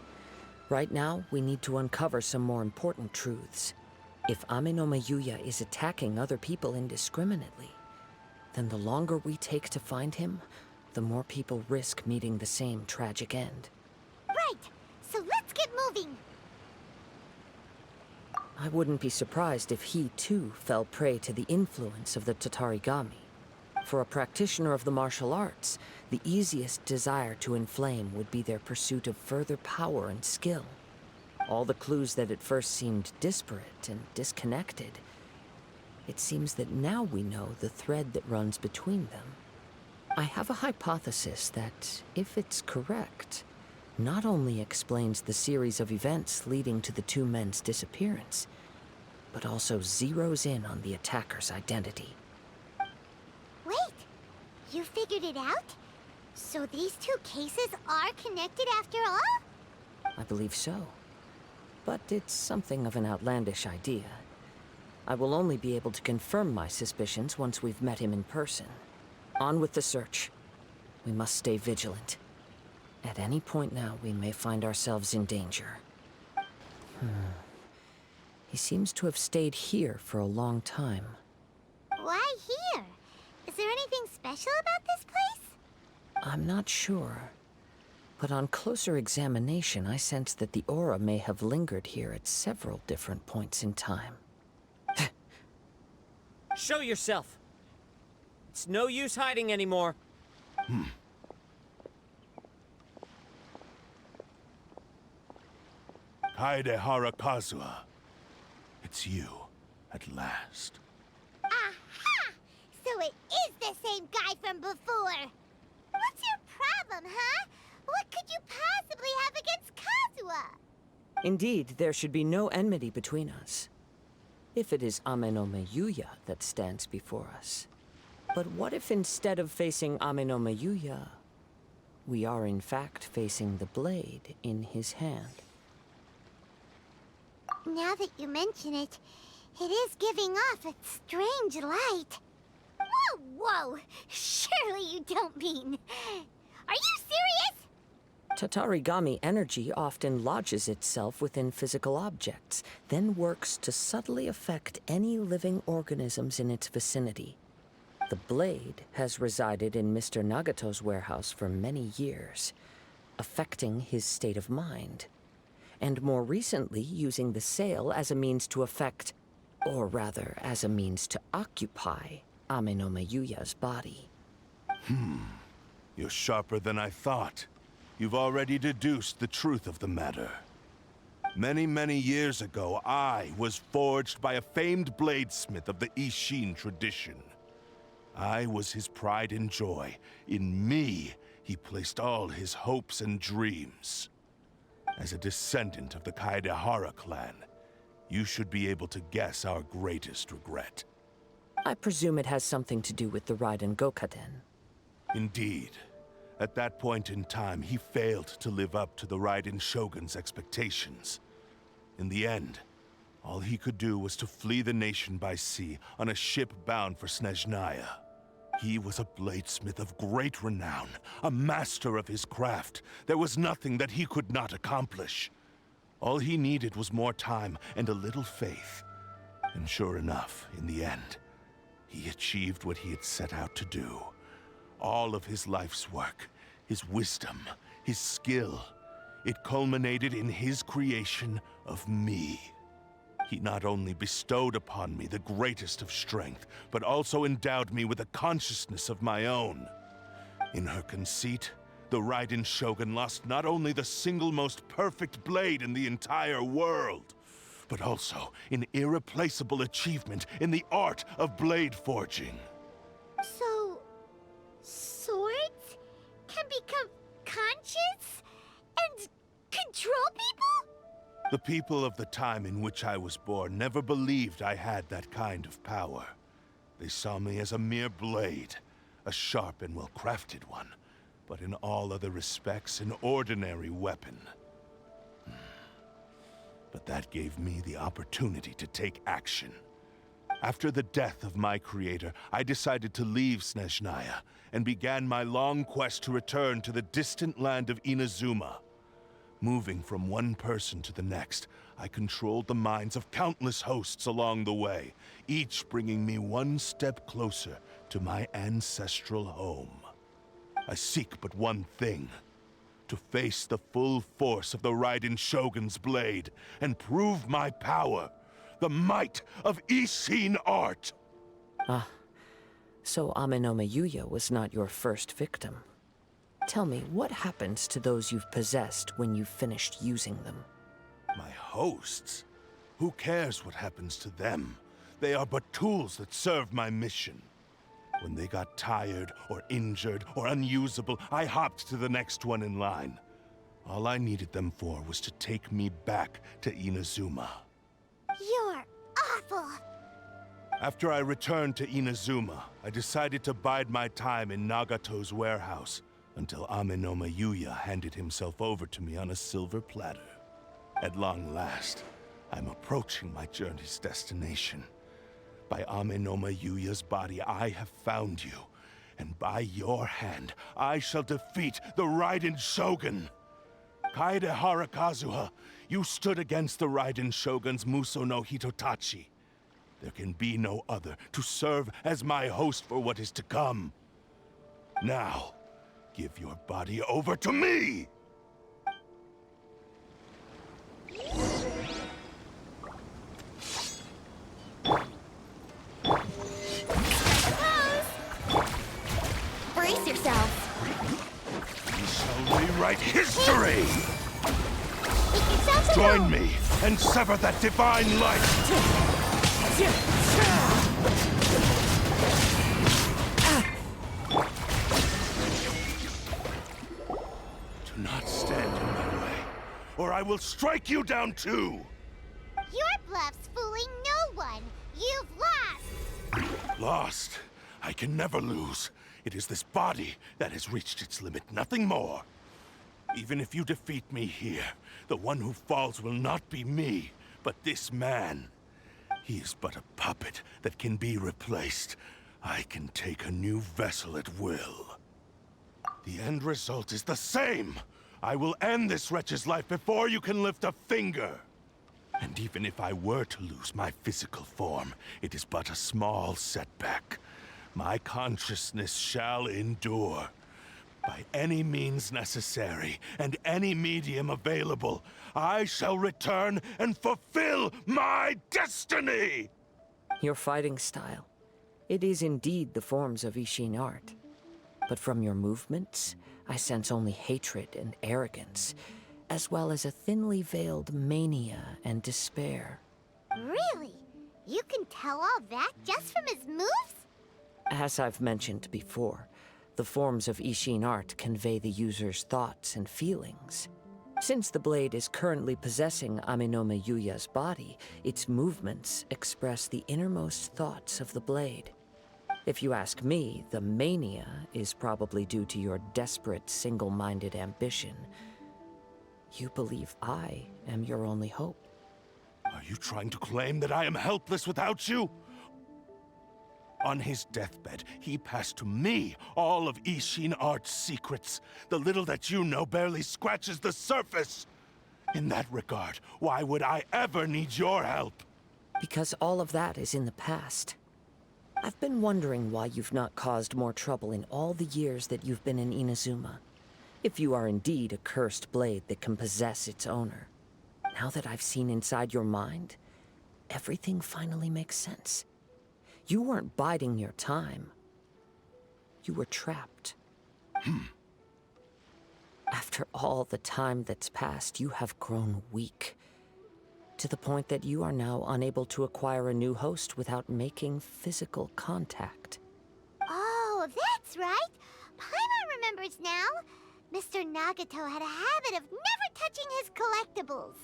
right now we need to uncover some more important truths. If Ame no Mayuya is attacking other people indiscriminately, then the longer we take to find him, the more people risk meeting the same tragic end. Right, so let's get moving. I wouldn't be surprised if he, too, fell prey to the influence of the Tatarigami. For a practitioner of the martial arts, the easiest desire to inflame would be their pursuit of further power and skill. All the clues that at first seemed disparate and disconnected, it seems that now we know the thread that runs between them. I have a hypothesis that, if it's correct, not only explains the series of events leading to the two men's disappearance, but also zeroes in on the attacker's identity. Wait, you figured it out? So these two cases are connected after all? I believe so. But it's something of an outlandish idea. I will only be able to confirm my suspicions once we've met him in person. On with the search. We must stay vigilant. At any point now, we may find ourselves in danger. He seems to have stayed here for a long time. Why here? Is there anything special about this place? I'm not sure. But on closer examination, I sense that the aura may have lingered here at several different points in time. Show yourself! It's no use hiding anymore. Kaedehara Kazuha. It's you, at last. Aha! So it is the same guy from before! What's your problem, huh? What could you possibly have against Kazuha? Indeed, there should be no enmity between us. If it is Ame no Mayuya that stands before us. But what if instead of facing Ame no Mayuya, we are in fact facing the blade in his hand? Now that you mention it, it is giving off a strange light. Whoa, whoa! Surely you don't mean... Are you serious? Tatarigami energy often lodges itself within physical objects, then works to subtly affect any living organisms in its vicinity. The blade has resided in Mr. Nagato's warehouse for many years, affecting his state of mind, and more recently using the sale as a means to affect, or rather as a means to occupy, Ame no Mayuya's body. You're sharper than I thought. You've already deduced the truth of the matter. Many, many years ago, I was forged by a famed bladesmith of the Ishin tradition. I was his pride and joy. In me, he placed all his hopes and dreams. As a descendant of the Kaedehara clan, you should be able to guess our greatest regret. I presume it has something to do with the Raiden Gokaden. Indeed. At that point in time, he failed to live up to the Raiden Shogun's expectations. In the end, all he could do was to flee the nation by sea on a ship bound for Snezhnaya. He was a bladesmith of great renown, a master of his craft. There was nothing that he could not accomplish. All he needed was more time and a little faith. And sure enough, in the end, he achieved what he had set out to do. All of his life's work, his wisdom, his skill, it culminated in his creation of me. He not only bestowed upon me the greatest of strength, but also endowed me with a consciousness of my own. In her conceit, the Raiden Shogun lost not only the single most perfect blade in the entire world, but also an irreplaceable achievement in the art of blade forging. So... swords can become conscious and control people? The people of the time in which I was born never believed I had that kind of power. They saw me as a mere blade, a sharp and well-crafted one, but in all other respects an ordinary weapon. But that gave me the opportunity to take action. After the death of my creator, I decided to leave Snezhnaya and began my long quest to return to the distant land of Inazuma. Moving from one person to the next, I controlled the minds of countless hosts along the way, each bringing me one step closer to my ancestral home. I seek but one thing: to face the full force of the Raiden Shogun's blade and prove my power, the might of Ishin art. So Amenome Yuya was not your first victim. Tell me, what happens to those you've possessed when you've finished using them? My hosts? Who cares what happens to them? They are but tools that serve my mission. When they got tired, or injured, or unusable, I hopped to the next one in line. All I needed them for was to take me back to Inazuma. You're awful. After I returned to Inazuma, I decided to bide my time in Nagato's warehouse until Amenome Yuya handed himself over to me on a silver platter. At long last, I'm approaching my journey's destination. By Amenome Yuya's body, I have found you, and by your hand, I shall defeat the Raiden Shogun. Kaedehara Kazuha, you stood against the Raiden Shogun's Muso no Hitotachi. There can be no other to serve as my host for what is to come. Now, give your body over to me! Brace yourselves. We shall rewrite history! Make yourselves Join me and sever that divine light! Do not stand in my way, or I will strike you down too! Your bluff's fooling no one. You've lost. Lost? I can never lose. It is this body that has reached its limit, nothing more. Even if you defeat me here, the one who falls will not be me, but this man. He is but a puppet that can be replaced. I can take a new vessel at will. The end result is the same. I will end this wretch's life before you can lift a finger. And even if I were to lose my physical form, it is but a small setback. My consciousness shall endure. By any means necessary, and any medium available, I shall return and fulfill my destiny! Your fighting style. It is indeed the forms of Ishin art. But from your movements, I sense only hatred and arrogance, as well as a thinly veiled mania and despair. Really? You can tell all that just from his moves? As I've mentioned before, the forms of Ishin art convey the user's thoughts and feelings. Since the blade is currently possessing Amenome Yuya's body, its movements express the innermost thoughts of the blade. If you ask me, the mania is probably due to your desperate, single-minded ambition. You believe I am your only hope. Are you trying to claim that I am helpless without you? On his deathbed, he passed to me all of Ishin art's secrets. The little that you know barely scratches the surface. In that regard, why would I ever need your help? Because all of that is in the past. I've been wondering why you've not caused more trouble in all the years that you've been in Inazuma. If you are indeed a cursed blade that can possess its owner. Now that I've seen inside your mind, everything finally makes sense. You weren't biding your time. You were trapped. After all the time that's passed, you have grown weak. To the point that you are now unable to acquire a new host without making physical contact. Oh, that's right. Paimon remembers now. Mr. Nagato had a habit of never touching his collectibles.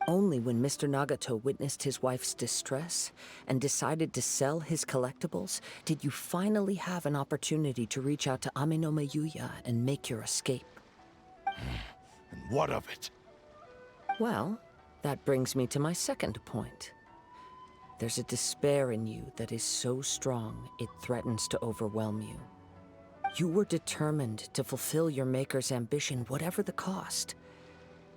Only when Mr. Nagato witnessed his wife's distress and decided to sell his collectibles did you finally have an opportunity to reach out to Amenome Yuya and make your escape. And what of it? Well, That brings me to my second point. There's a despair in you that is so strong it threatens to overwhelm you. You were determined to fulfill your Maker's ambition, whatever the cost.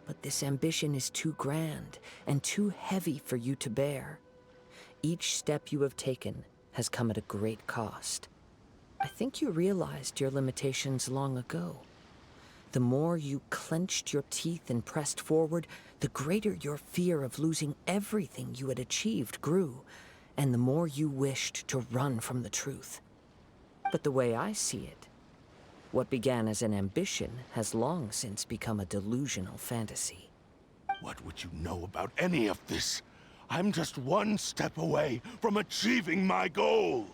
But this ambition is too grand and too heavy for you to bear. Each step you have taken has come at a great cost. I think you realized your limitations long ago. The more you clenched your teeth and pressed forward, the greater your fear of losing everything you had achieved grew, and the more you wished to run from the truth. But the way I see it, what began as an ambition has long since become a delusional fantasy. What would you know about any of this? I'm just one step away from achieving my goal!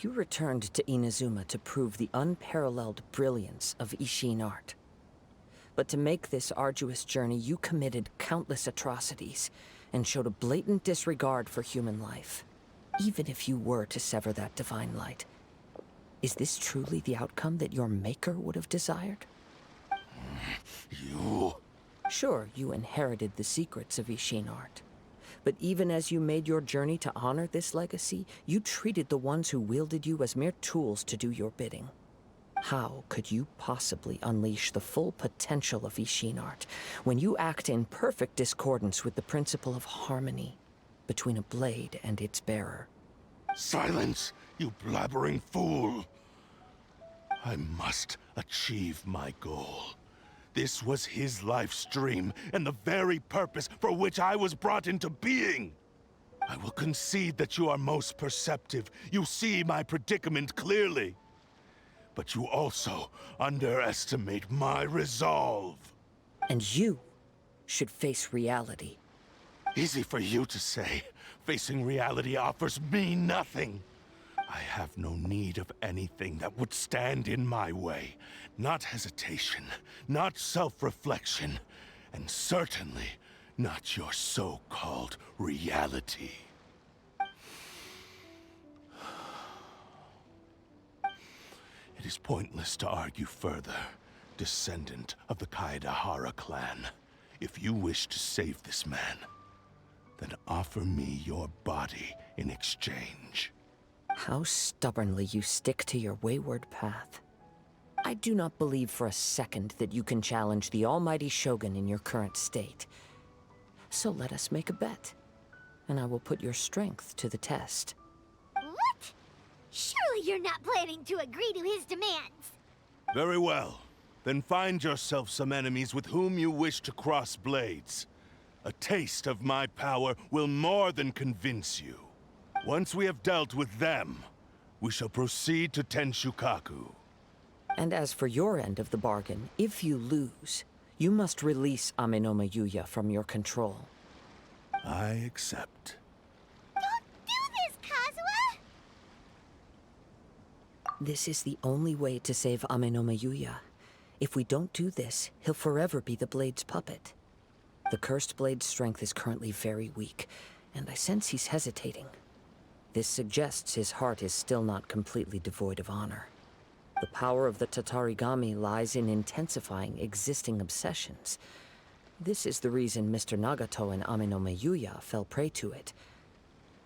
You returned to Inazuma to prove the unparalleled brilliance of Ishin art. But to make this arduous journey, you committed countless atrocities and showed a blatant disregard for human life, even if you were to sever that divine light. Is this truly the outcome that your Maker would have desired? You... Sure, you inherited the secrets of Ishin art. But even as you made your journey to honor this legacy, you treated the ones who wielded you as mere tools to do your bidding. How could you possibly unleash the full potential of Ishin art when you act in perfect discordance with the principle of harmony between a blade and its bearer? Silence, you blabbering fool! I must achieve my goal. This was his life's dream, and the very purpose for which I was brought into being. I will concede that you are most perceptive. You see my predicament clearly. But you also underestimate my resolve. And you should face reality. Easy for you to say. Facing reality offers me nothing. I have no need of anything that would stand in my way. Not hesitation, not self-reflection, and certainly not your so-called reality. It is pointless to argue further, descendant of the Kaedehara clan. If you wish to save this man, then offer me your body in exchange. How stubbornly you stick to your wayward path. I do not believe for a second that you can challenge the almighty Shogun in your current state. So let us make a bet, and I will put your strength to the test. What? Surely you're not planning to agree to his demands. Very well. Then find yourself some enemies with whom you wish to cross blades. A taste of my power will more than convince you. Once we have dealt with them, we shall proceed to Tenshukaku. And as for your end of the bargain, if you lose, you must release Amenoma Yuya from your control. I accept. Don't do this, Kazuha! This is the only way to save Amenoma Yuya. If we don't do this, he'll forever be the Blade's puppet. The Cursed Blade's strength is currently very weak, and I sense he's hesitating. This suggests his heart is still not completely devoid of honor. The power of the Tatarigami lies in intensifying existing obsessions. This is the reason Mr. Nagato and Amenoma Yuya fell prey to it.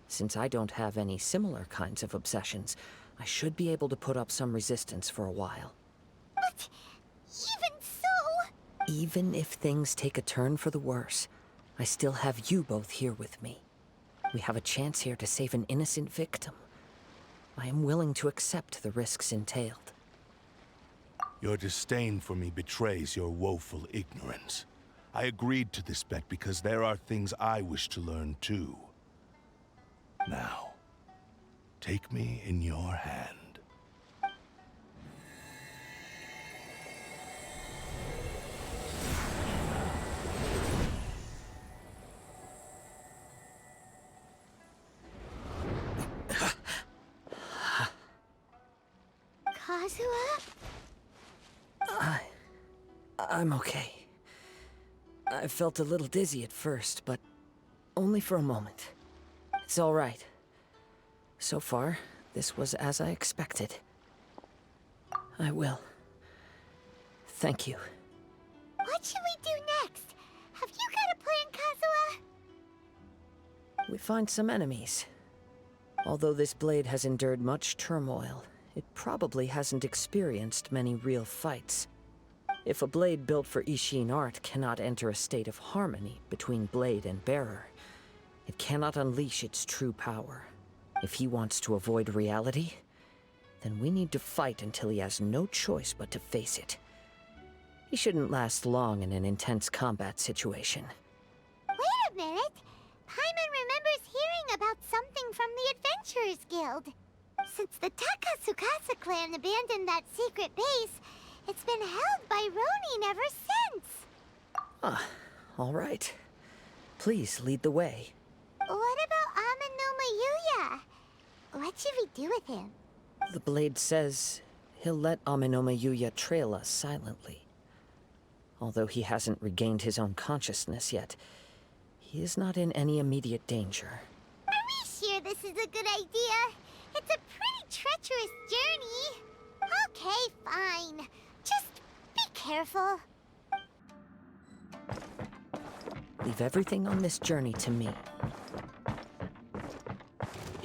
Since I don't have any similar kinds of obsessions, I should be able to put up some resistance for a while. But even so... Even if things take a turn for the worse, I still have you both here with me. We have a chance here to save an innocent victim. I am willing to accept the risks entailed. Your disdain for me betrays your woeful ignorance. I agreed to this bet because there are things I wish to learn too. Now, take me in your hand. Kazuha? I'm okay. I felt a little dizzy at first, but only for a moment. It's all right. So far, this was as I expected. I will. Thank you. What should we do next? Have you got a plan, Kazuha? we find some enemies. Although this blade has endured much turmoil, it probably hasn't experienced many real fights. If a blade built for Ishin art cannot enter a state of harmony between blade and bearer, it cannot unleash its true power. If he wants to avoid reality, then we need to fight until he has no choice but to face it. He shouldn't last long in an intense combat situation. Wait a minute! Paimon remembers hearing about something from the Adventurers Guild. Since the Takasukasa clan abandoned that secret base, it's been held by Ronin ever since. Ah, all right. Please lead the way. What about Amanoma Yuya? What should we do with him? The blade says he'll let Amanoma Yuya trail us silently. Although he hasn't regained his own consciousness yet, he is not in any immediate danger. Are we sure this is a good idea? It's a pretty treacherous journey. Okay, fine. Just be careful. Leave everything on this journey to me.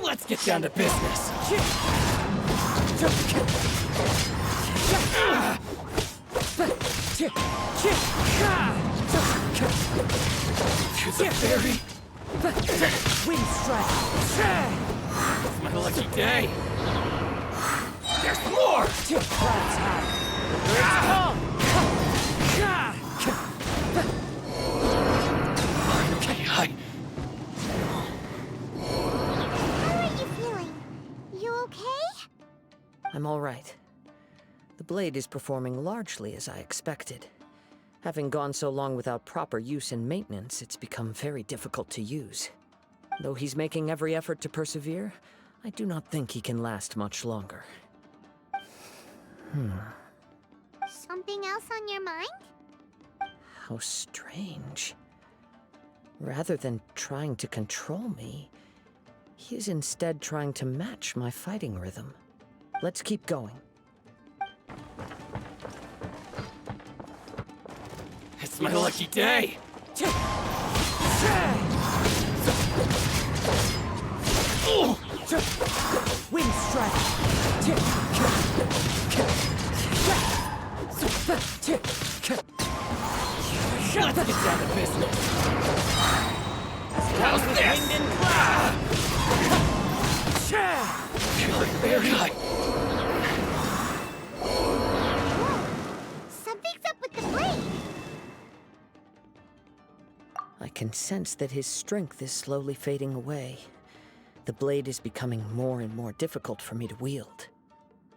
Let's get down to business. It's a fairy. Wind strike! It's my lucky day. There's more! Clouds high! Hi. How are you feeling? You okay? I'm all right. The blade is performing largely as I expected. Having gone so long without proper use and maintenance, it's become very difficult to use. Though he's making every effort to persevere, I do not think he can last much longer. Something else on your mind? How strange. Rather than trying to control me, he is instead trying to match my fighting rhythm. Let's keep going. It's my lucky day. Wind strike! Let's get down to business. How's this? Wind and cloud. Feeling very high. Something's up with the blade. I can sense that his strength is slowly fading away. The blade is becoming more and more difficult for me to wield.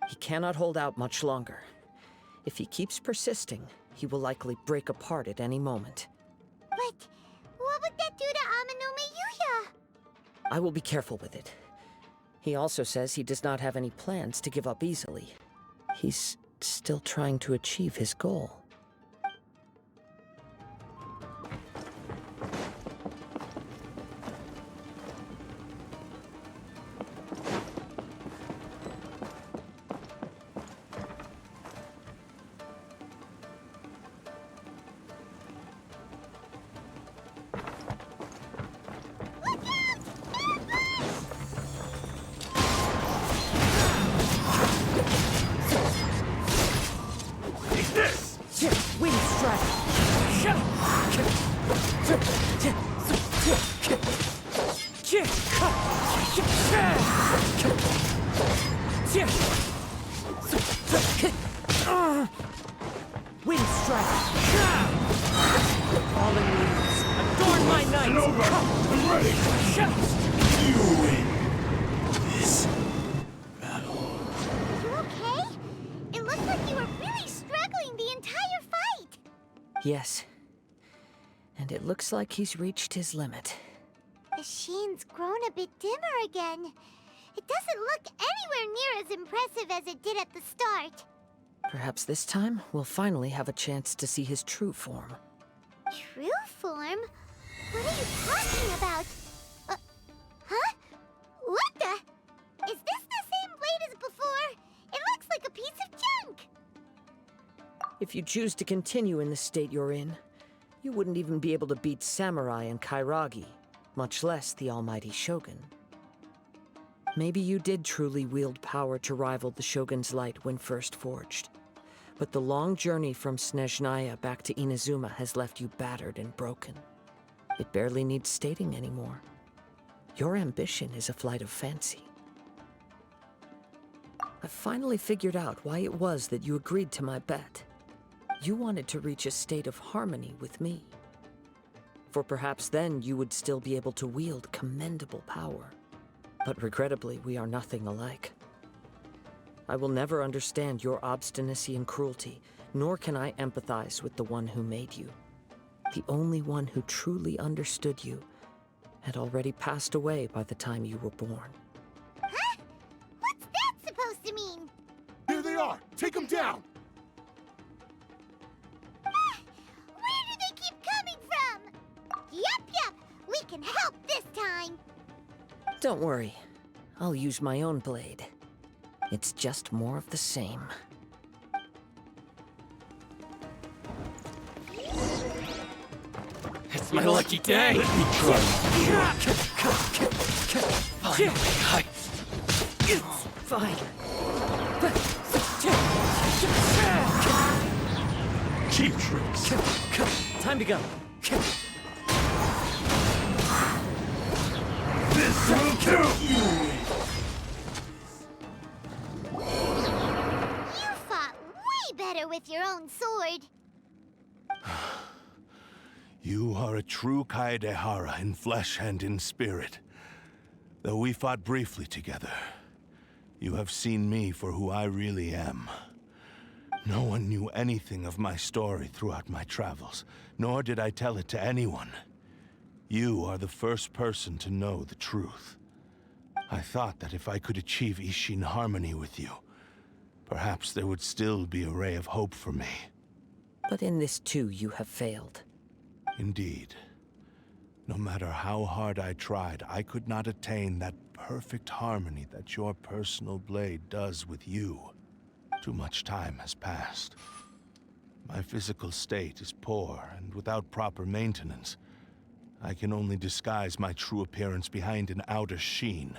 He cannot hold out much longer. If he keeps persisting, he will likely break apart at any moment. But what would that do to Amanoma Yuya? I will be careful with it. He also says he does not have any plans to give up easily. He's still trying to achieve his goal. Wind strike! Wind strike! Fallen leaves, adorn my night! I'm ready. You okay? It looked like you were really struggling the entire fight. Yes. And it looks like he's reached his limit. The sheen's grown a bit dimmer again. It doesn't look anywhere near as impressive as it did at the start. Perhaps this time, we'll finally have a chance to see his true form. True form? What are you talking about? Huh? What the? Is this the same blade as before? It looks like a piece of junk! If you choose to continue in the state you're in, you wouldn't even be able to beat Samurai and Kairagi. much less the almighty Shogun. Maybe you did truly wield power to rival the Shogun's light when first forged. But the long journey from Snezhnaya back to Inazuma has left you battered and broken. It barely needs stating anymore. Your ambition is a flight of fancy. I've finally figured out why it was that you agreed to my bet. You wanted to reach a state of harmony with me. For perhaps then you would still be able to wield commendable power. But regrettably, we are nothing alike. I will never understand your obstinacy and cruelty, nor can I empathize with the one who made you. The only one who truly understood you had already passed away by the time you were born. Huh? What's that supposed to mean? Here they are! Take them down! Where do they keep coming from? Yup, we can help this time. Don't worry, I'll use my own blade. It's just more of the same. It's my lucky day! Fine. Cheap tricks! Time to go. This will kill you! You fought way better with your own sword. You are a true Kaedehara in flesh and in spirit. Though we fought briefly together, you have seen me for who I really am. No one knew anything of my story throughout my travels, nor did I tell it to anyone. You are the first person to know the truth. I thought that if I could achieve Ishin harmony with you, perhaps there would still be a ray of hope for me. But in this too, you have failed. Indeed. No matter how hard I tried, I could not attain that perfect harmony that your personal blade does with you. Too much time has passed. My physical state is poor, and without proper maintenance, I can only disguise my true appearance behind an outer sheen.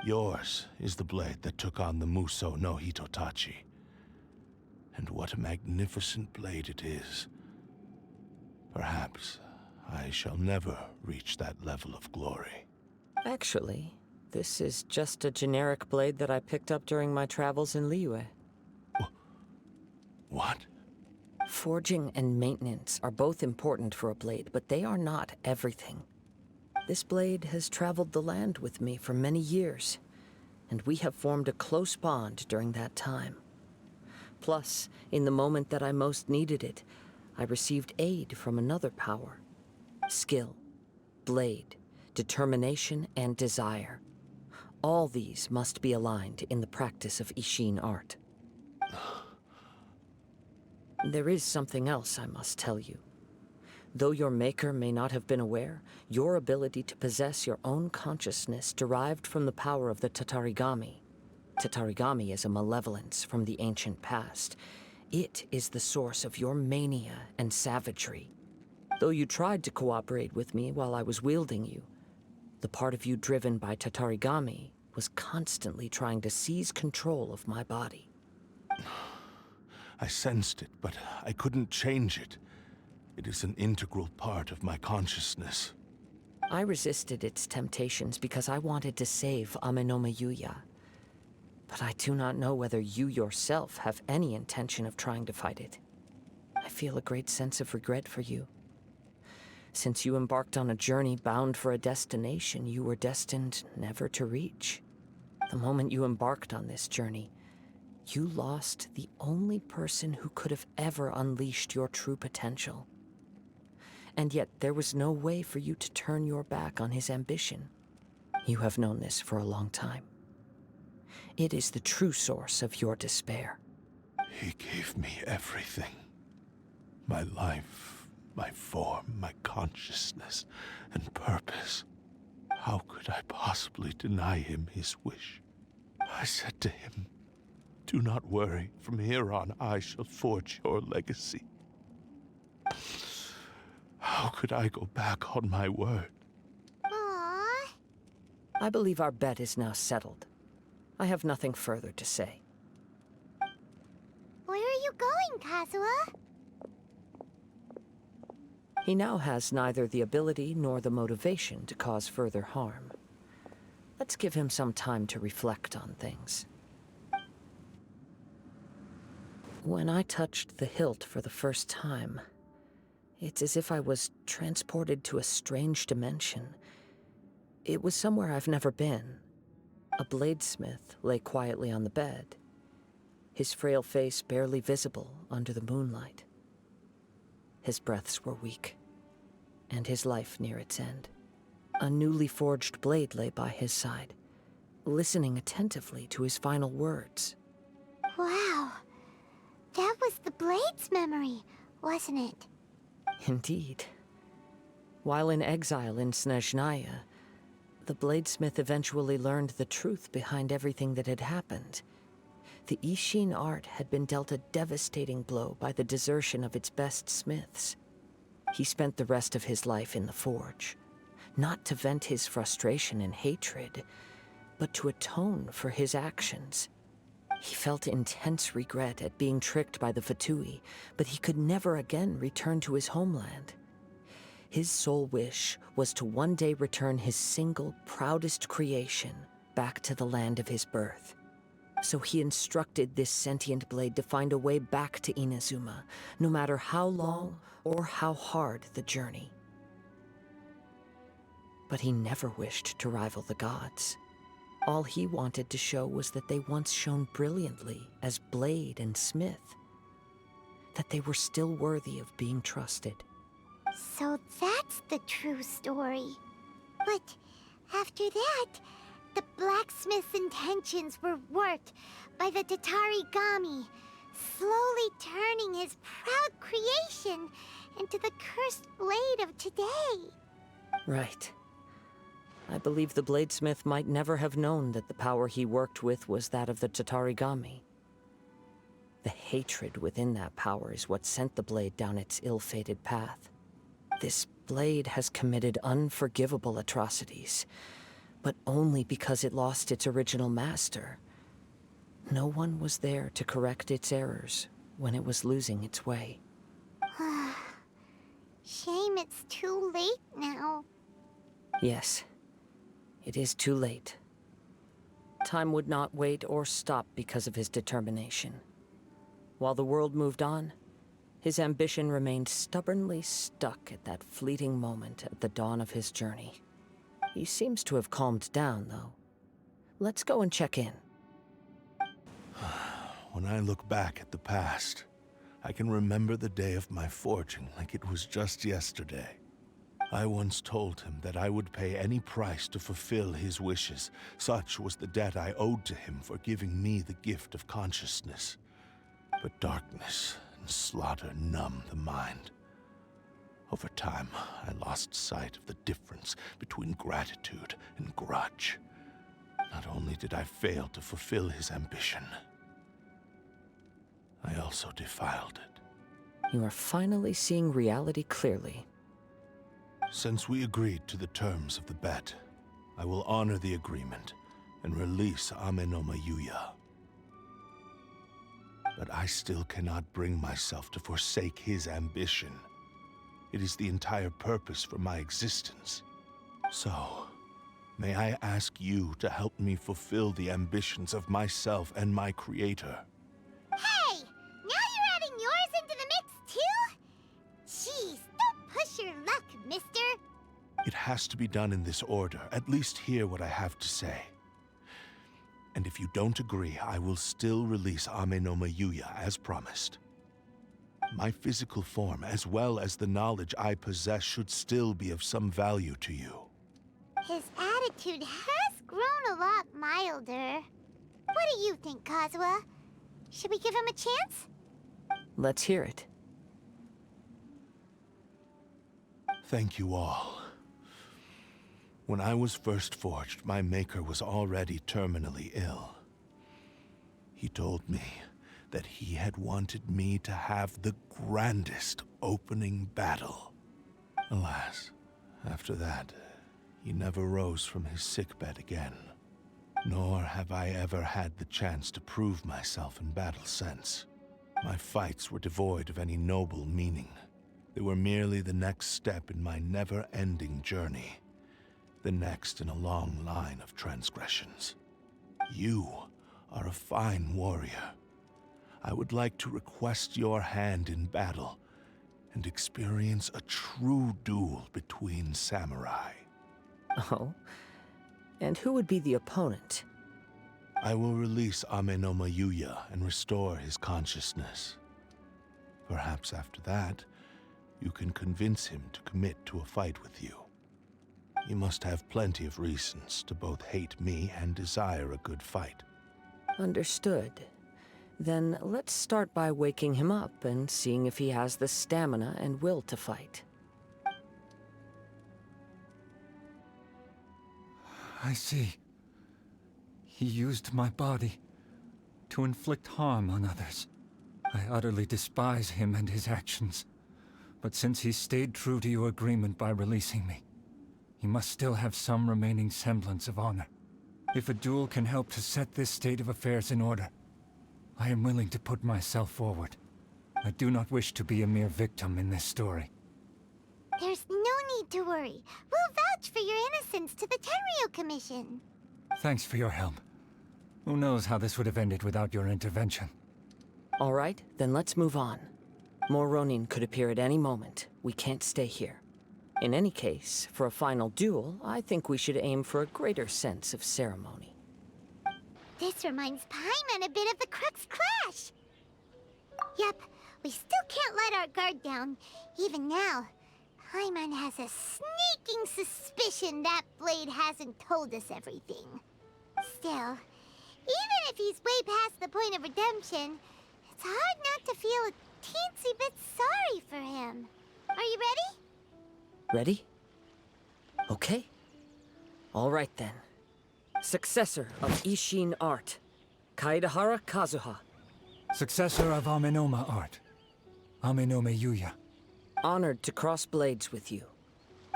Yours is the blade that took on the Muso no Hitotachi. And what a magnificent blade it is. Perhaps I shall never reach that level of glory. Actually, this is just a generic blade that I picked up during my travels in Liyue. What? Forging and maintenance are both important for a blade, but they are not everything. This blade has traveled the land with me for many years, and we have formed a close bond during that time. Plus, in the moment that I most needed it, I received aid from another power. Skill, blade, determination, and desire. All these must be aligned in the practice of Ishin art. There is something else I must tell you. Though your maker may not have been aware, your ability to possess your own consciousness derived from the power of the Tatarigami. Tatarigami is a malevolence from the ancient past. It is the source of your mania and savagery. Though you tried to cooperate with me while I was wielding you, the part of you driven by Tatarigami was constantly trying to seize control of my body. I sensed it, but I couldn't change it. It is an integral part of my consciousness. I resisted its temptations because I wanted to save Amenoma Yuya. But I do not know whether you yourself have any intention of trying to fight it. I feel a great sense of regret for you. Since you embarked on a journey bound for a destination you were destined never to reach. The moment you embarked on this journey, you lost the only person who could have ever unleashed your true potential. And yet there was no way for you to turn your back on his ambition. You have known this for a long time. It is the true source of your despair. He gave me everything. My life, my form, my consciousness, and purpose. How could I possibly deny him his wish? I said to him, "Do not worry. From here on, I shall forge your legacy." How could I go back on my word? I believe our bet is now settled. I have nothing further to say. Where are you going, Kazuha? He now has neither the ability nor the motivation to cause further harm. Let's give him some time to reflect on things. When I touched the hilt for the first time, it's as if I was transported to a strange dimension. It was somewhere I've never been. A bladesmith lay quietly on the bed, his frail face barely visible under the moonlight. His breaths were weak, and his life near its end. A newly forged blade lay by his side, listening attentively to his final words. Wow. That was the Blade's memory, wasn't it? Indeed. While in exile in Snezhnaya, the bladesmith eventually learned the truth behind everything that had happened. The Ishin art had been dealt a devastating blow by the desertion of its best smiths. He spent the rest of his life in the forge, not to vent his frustration and hatred, but to atone for his actions. He felt intense regret at being tricked by the Fatui, but he could never again return to his homeland. His sole wish was to one day return his single, proudest creation back to the land of his birth. So he instructed this sentient blade to find a way back to Inazuma, no matter how long or how hard the journey. But he never wished to rival the gods. All he wanted to show was that they once shone brilliantly as blade and smith, that they were still worthy of being trusted. So that's the true story. But after that, the blacksmith's intentions were warped by the Tatarigami, slowly turning his proud creation into the cursed blade of today. Right. I believe the bladesmith might never have known that the power he worked with was that of the Tatarigami. The hatred within that power is what sent the blade down its ill-fated path. This blade has committed unforgivable atrocities, but only because it lost its original master. No one was there to correct its errors when it was losing its way. Shame it's too late now. Yes, it is too late. Time would not wait or stop because of his determination. While the world moved on, his ambition remained stubbornly stuck at that fleeting moment at the dawn of his journey. He seems to have calmed down, though. Let's go and check in. When I look back at the past, I can remember the day of my forging like it was just yesterday. I once told him that I would pay any price to fulfill his wishes. Such was the debt I owed to him for giving me the gift of consciousness. But darkness and slaughter numb the mind. Over time, I lost sight of the difference between gratitude and grudge. Not only did I fail to fulfill his ambition, I also defiled it. You are finally seeing reality clearly. Since we agreed to the terms of the bet, I will honor the agreement and release Amenoma Yuya. But I still cannot bring myself to forsake his ambition. It is the entire purpose for my existence. So, may I ask you to help me fulfill the ambitions of myself and my creator? Hey! Now you're adding yours into the mix, too? Jeez, don't push your luck, mister. It has to be done in this order. At least hear what I have to say. And if you don't agree, I will still release Amenoma Yuya as promised. My physical form, as well as the knowledge I possess, should still be of some value to you. His attitude has grown a lot milder. What do you think, Kazuha? Should we give him a chance? Let's hear it. Thank you all. When I was first forged, my maker was already terminally ill. He told me that he had wanted me to have the grandest opening battle. Alas, after that, He never rose from his sickbed again. Nor have I ever had the chance to prove myself in battle since. My fights were devoid of any noble meaning. They were merely the next step in my never-ending journey. The next in a long line of transgressions. You are a fine warrior. I would like to request your hand in battle and experience a true duel between samurai. Oh? And who would be the opponent? I will release Amenoma Yuya and restore his consciousness. Perhaps after that, you can convince him to commit to a fight with you. He must have plenty of reasons to both hate me and desire a good fight. Understood. Then let's start by waking him up and seeing if he has the stamina and will to fight. I see. He used my body to inflict harm on others. I utterly despise him and his actions. But since he stayed true to your agreement by releasing me, he must still have some remaining semblance of honor. If a duel can help to set this state of affairs in order, I am willing to put myself forward. I do not wish to be a mere victim in this story. There's no need to worry. We'll vouch for your innocence to the Tenryo Commission. Thanks for your help. Who knows how this would have ended without your intervention. All right, then let's move on. More Ronin could appear at any moment. We can't stay here. In any case, for a final duel, I think we should aim for a greater sense of ceremony. This reminds Paimon a bit of the Crux Clash. Yep, we still can't let our guard down. Even now, Paimon has a sneaking suspicion that blade hasn't told us everything. Still, even if he's way past the point of redemption, it's hard not to feel a teensy bit sorry for him. Are you ready? Ready? Okay. All right then. Successor of Ishin art, Kaedehara Kazuha. Successor of Amenoma art, Amenoma Yuya. Honored to cross blades with you.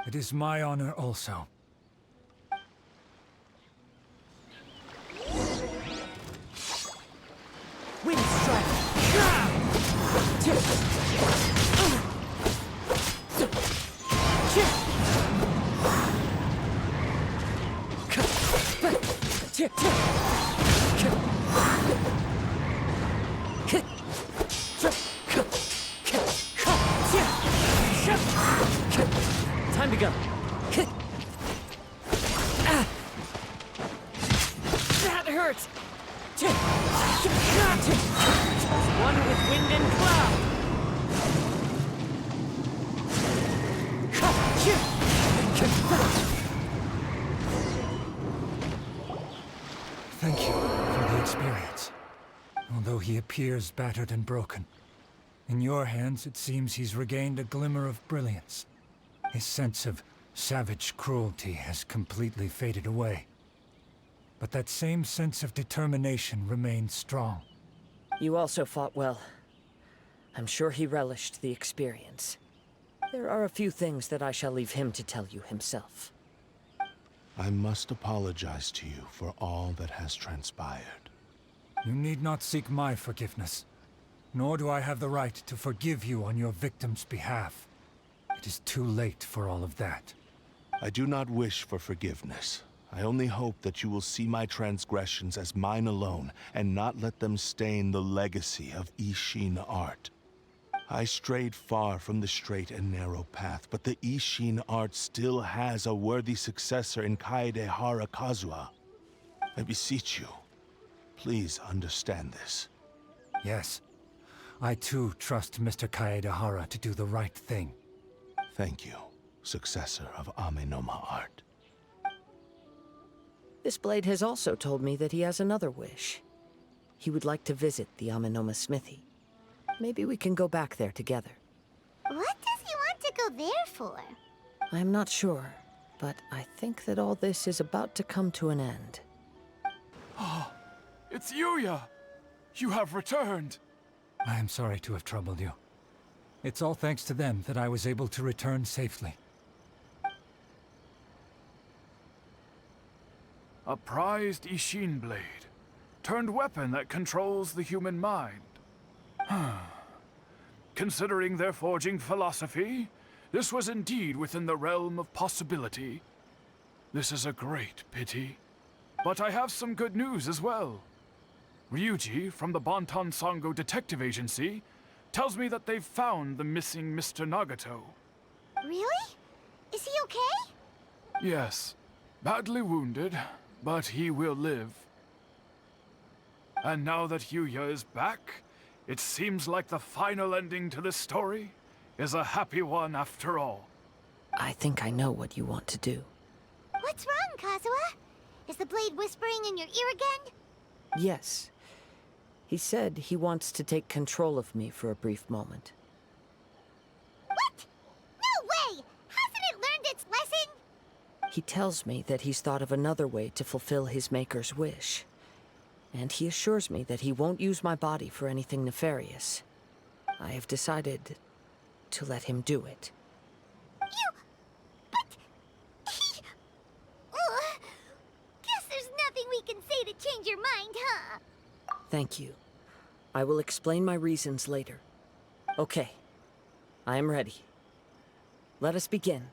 It is my honor also. Wind strike! Time to go. That hurts. One with wind and cloud. Thank you for the experience. Although he appears battered and broken, in your hands it seems he's regained a glimmer of brilliance. His sense of savage cruelty has completely faded away. But that same sense of determination remains strong. You also fought well. I'm sure he relished the experience. There are a few things that I shall leave him to tell you himself. I must apologize to you for all that has transpired. You need not seek my forgiveness, nor do I have the right to forgive you on your victim's behalf. It is too late for all of that. I do not wish for forgiveness. I only hope that you will see my transgressions as mine alone, and not let them stain the legacy of Ishin art. I strayed far from the straight and narrow path, but the Ishin art still has a worthy successor in Kaedehara Kazuha. I beseech you, please understand this. Yes, I too trust Mr. Kaedehara to do the right thing. Thank you, successor of Amenoma art. This blade has also told me that he has another wish. He would like to visit the Amenoma smithy. Maybe we can go back there together. What does he want to go there for? I'm not sure, but I think that all this is about to come to an end. It's Yuya! You have returned! I am sorry to have troubled you. It's all thanks to them that I was able to return safely. A prized Ishin blade, turned weapon that controls the human mind. Considering their forging philosophy, this was indeed within the realm of possibility. This is a great pity. But I have some good news as well. Ryuji, from the Bonton Sango Detective Agency, tells me that they've found the missing Mr. Nagato. Really? Is he okay? Yes, badly wounded, but he will live. And now that Yuya is back, it seems like the final ending to this story is a happy one after all. I think I know what you want to do. What's wrong, Kazuha? Is the blade whispering in your ear again? Yes. He said he wants to take control of me for a brief moment. What? No way! Hasn't it learned its lesson? He tells me that he's thought of another way to fulfill his maker's wish. And he assures me that he won't use my body for anything nefarious. I have decided to let him do it. Guess there's nothing we can say to change your mind, huh? Thank you. I will explain my reasons later. Okay. I am ready. Let us begin.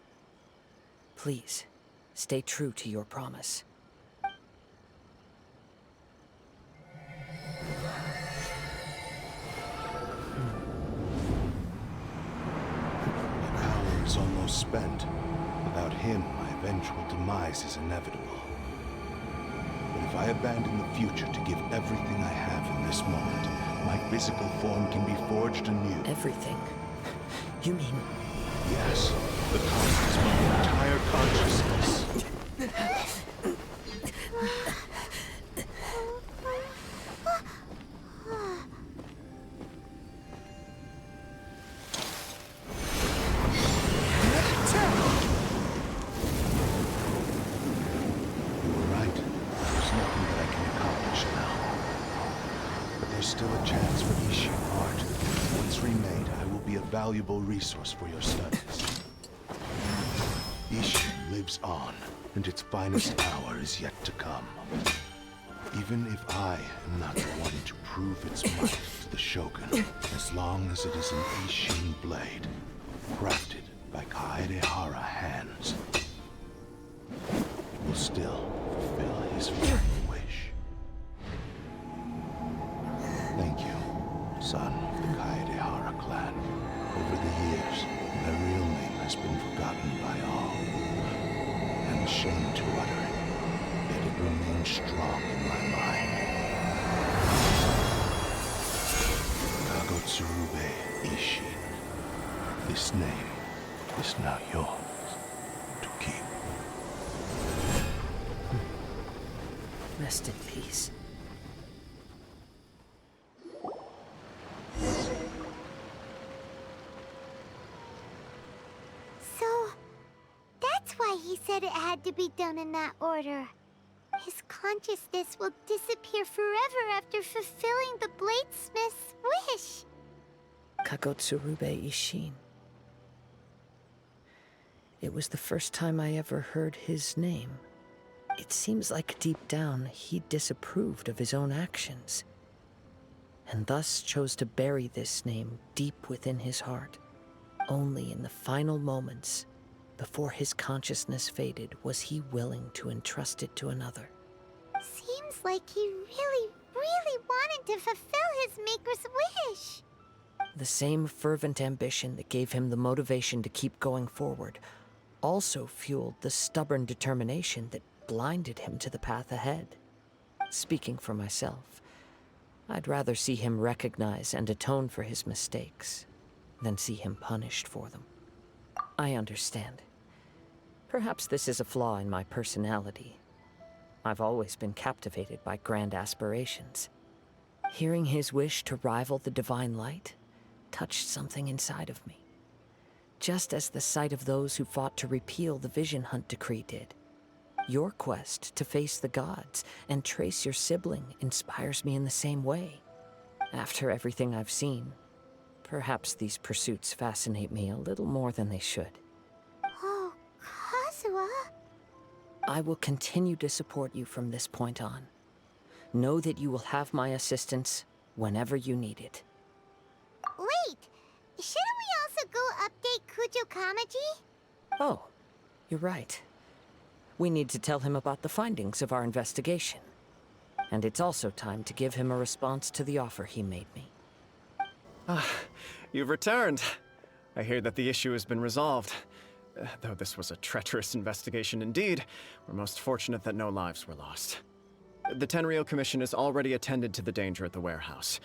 Please, stay true to your promise. My power is almost spent. Without him, my eventual demise is inevitable. But if I abandon the future to give everything I have in this moment, my physical form can be forged anew. Everything? You mean... Yes, the cost is my entire consciousness. You were right. There's nothing that I can accomplish now. But there's still a chance for Ishin art. Once remade, I will be a valuable resource for your studies. Ishin lives on, and its finest hour is yet to come. Even if I am not the one to prove its might to the Shogun, as long as it is an Ishin blade, crafted by Kaedehara hands, it will still fulfill his final wish. Thank you, son of the Kaedehara clan. Over the years, my real name has been forgotten by all. I'm ashamed to utter it, yet it remains strong in my mind. Kagotsurube Ishin. This name is now yours to keep. Rest in peace. So, that's why he said it had to be done in that order. His consciousness will disappear forever after fulfilling the bladesmith's wish. Kagotsurube Ishin. It was the first time I ever heard his name. It seems like deep down he disapproved of his own actions, and thus chose to bury this name deep within his heart. Only in the final moments, before his consciousness faded, was he willing to entrust it to another. Seems like he really wanted to fulfill his maker's wish. The same fervent ambition that gave him the motivation to keep going forward also fueled the stubborn determination that blinded him to the path ahead. Speaking for myself, I'd rather see him recognize and atone for his mistakes than see him punished for them. I understand. Perhaps this is a flaw in my personality. I've always been captivated by grand aspirations. Hearing his wish to rival the divine light touched something inside of me, just as the sight of those who fought to repeal the Vision Hunt decree did. Your quest to face the gods and trace your sibling inspires me in the same way. After everything I've seen, perhaps these pursuits fascinate me a little more than they should. Oh, Kazuha? I will continue to support you from this point on. Know that you will have my assistance whenever you need it. Wait, shouldn't we also go update Kujo Kamaji? Oh, you're right. We need to tell him about the findings of our investigation. And it's also time to give him a response to the offer he made me. You've returned. I hear that the issue has been resolved. Though this was a treacherous investigation indeed, we're most fortunate that no lives were lost. The Tenryou Commission has already attended to the danger at the warehouse.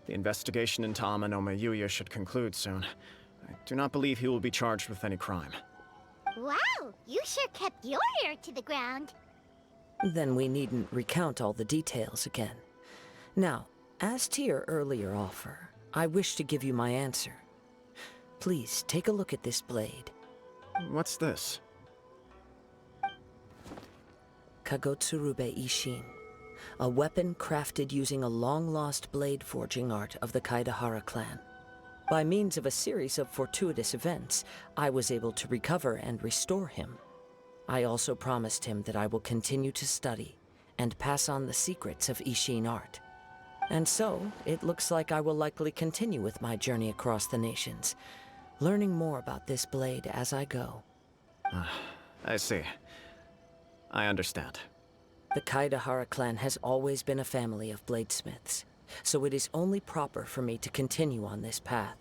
The investigation into Amanoma Yuya should conclude soon. I do not believe he will be charged with any crime. Wow, you sure kept your ear to the ground. Then we needn't recount all the details again. Now, as to your earlier offer, I wish to give you my answer. Please take a look at this blade. What's this? Kagotsurube Ishin, a weapon crafted using a long-lost blade forging art of the Kaedehara clan. By means of a series of fortuitous events, I was able to recover and restore him. I also promised him that I will continue to study and pass on the secrets of Ishin art. And so, it looks like I will likely continue with my journey across the nations, learning more about this blade as I go. I see. I understand. The Kaedehara clan has always been a family of bladesmiths, so it is only proper for me to continue on this path.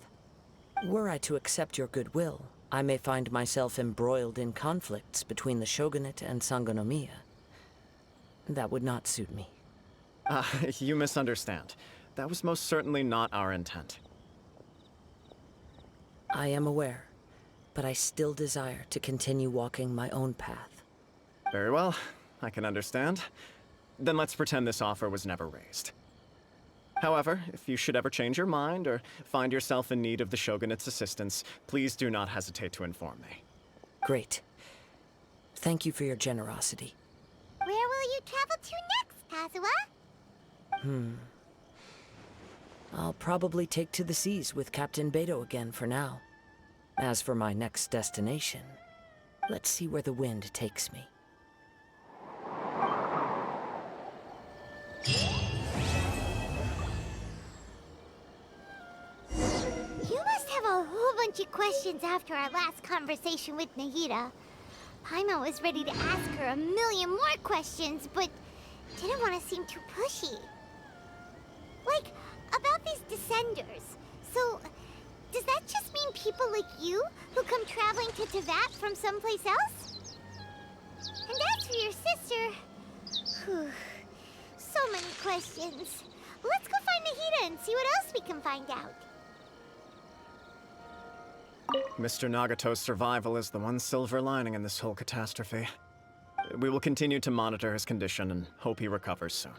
Were I to accept your goodwill, I may find myself embroiled in conflicts between the shogunate and Sangonomiya. That would not suit me. You misunderstand. That was most certainly not our intent. I am aware, but I still desire to continue walking my own path. Very well. I can understand. Then let's pretend this offer was never raised. However, if you should ever change your mind or find yourself in need of the Shogunate's assistance, please do not hesitate to inform me. Great. Thank you for your generosity. Where will you travel to next, Kazuha? I'll probably take to the seas with Captain Beto again for now. As for my next destination, let's see where the wind takes me. You must have a whole bunch of questions after our last conversation with Nahida. Paimon was ready to ask her a million more questions, but didn't want to seem too pushy. Like, about these descenders. So, does that just mean people like you who come traveling to Teyvat from someplace else? And as for your sister... Whew, so many questions. Let's go find Nahida and see what else we can find out. Mr. Nagato's survival is the one silver lining in this whole catastrophe. We will continue to monitor his condition and hope he recovers soon.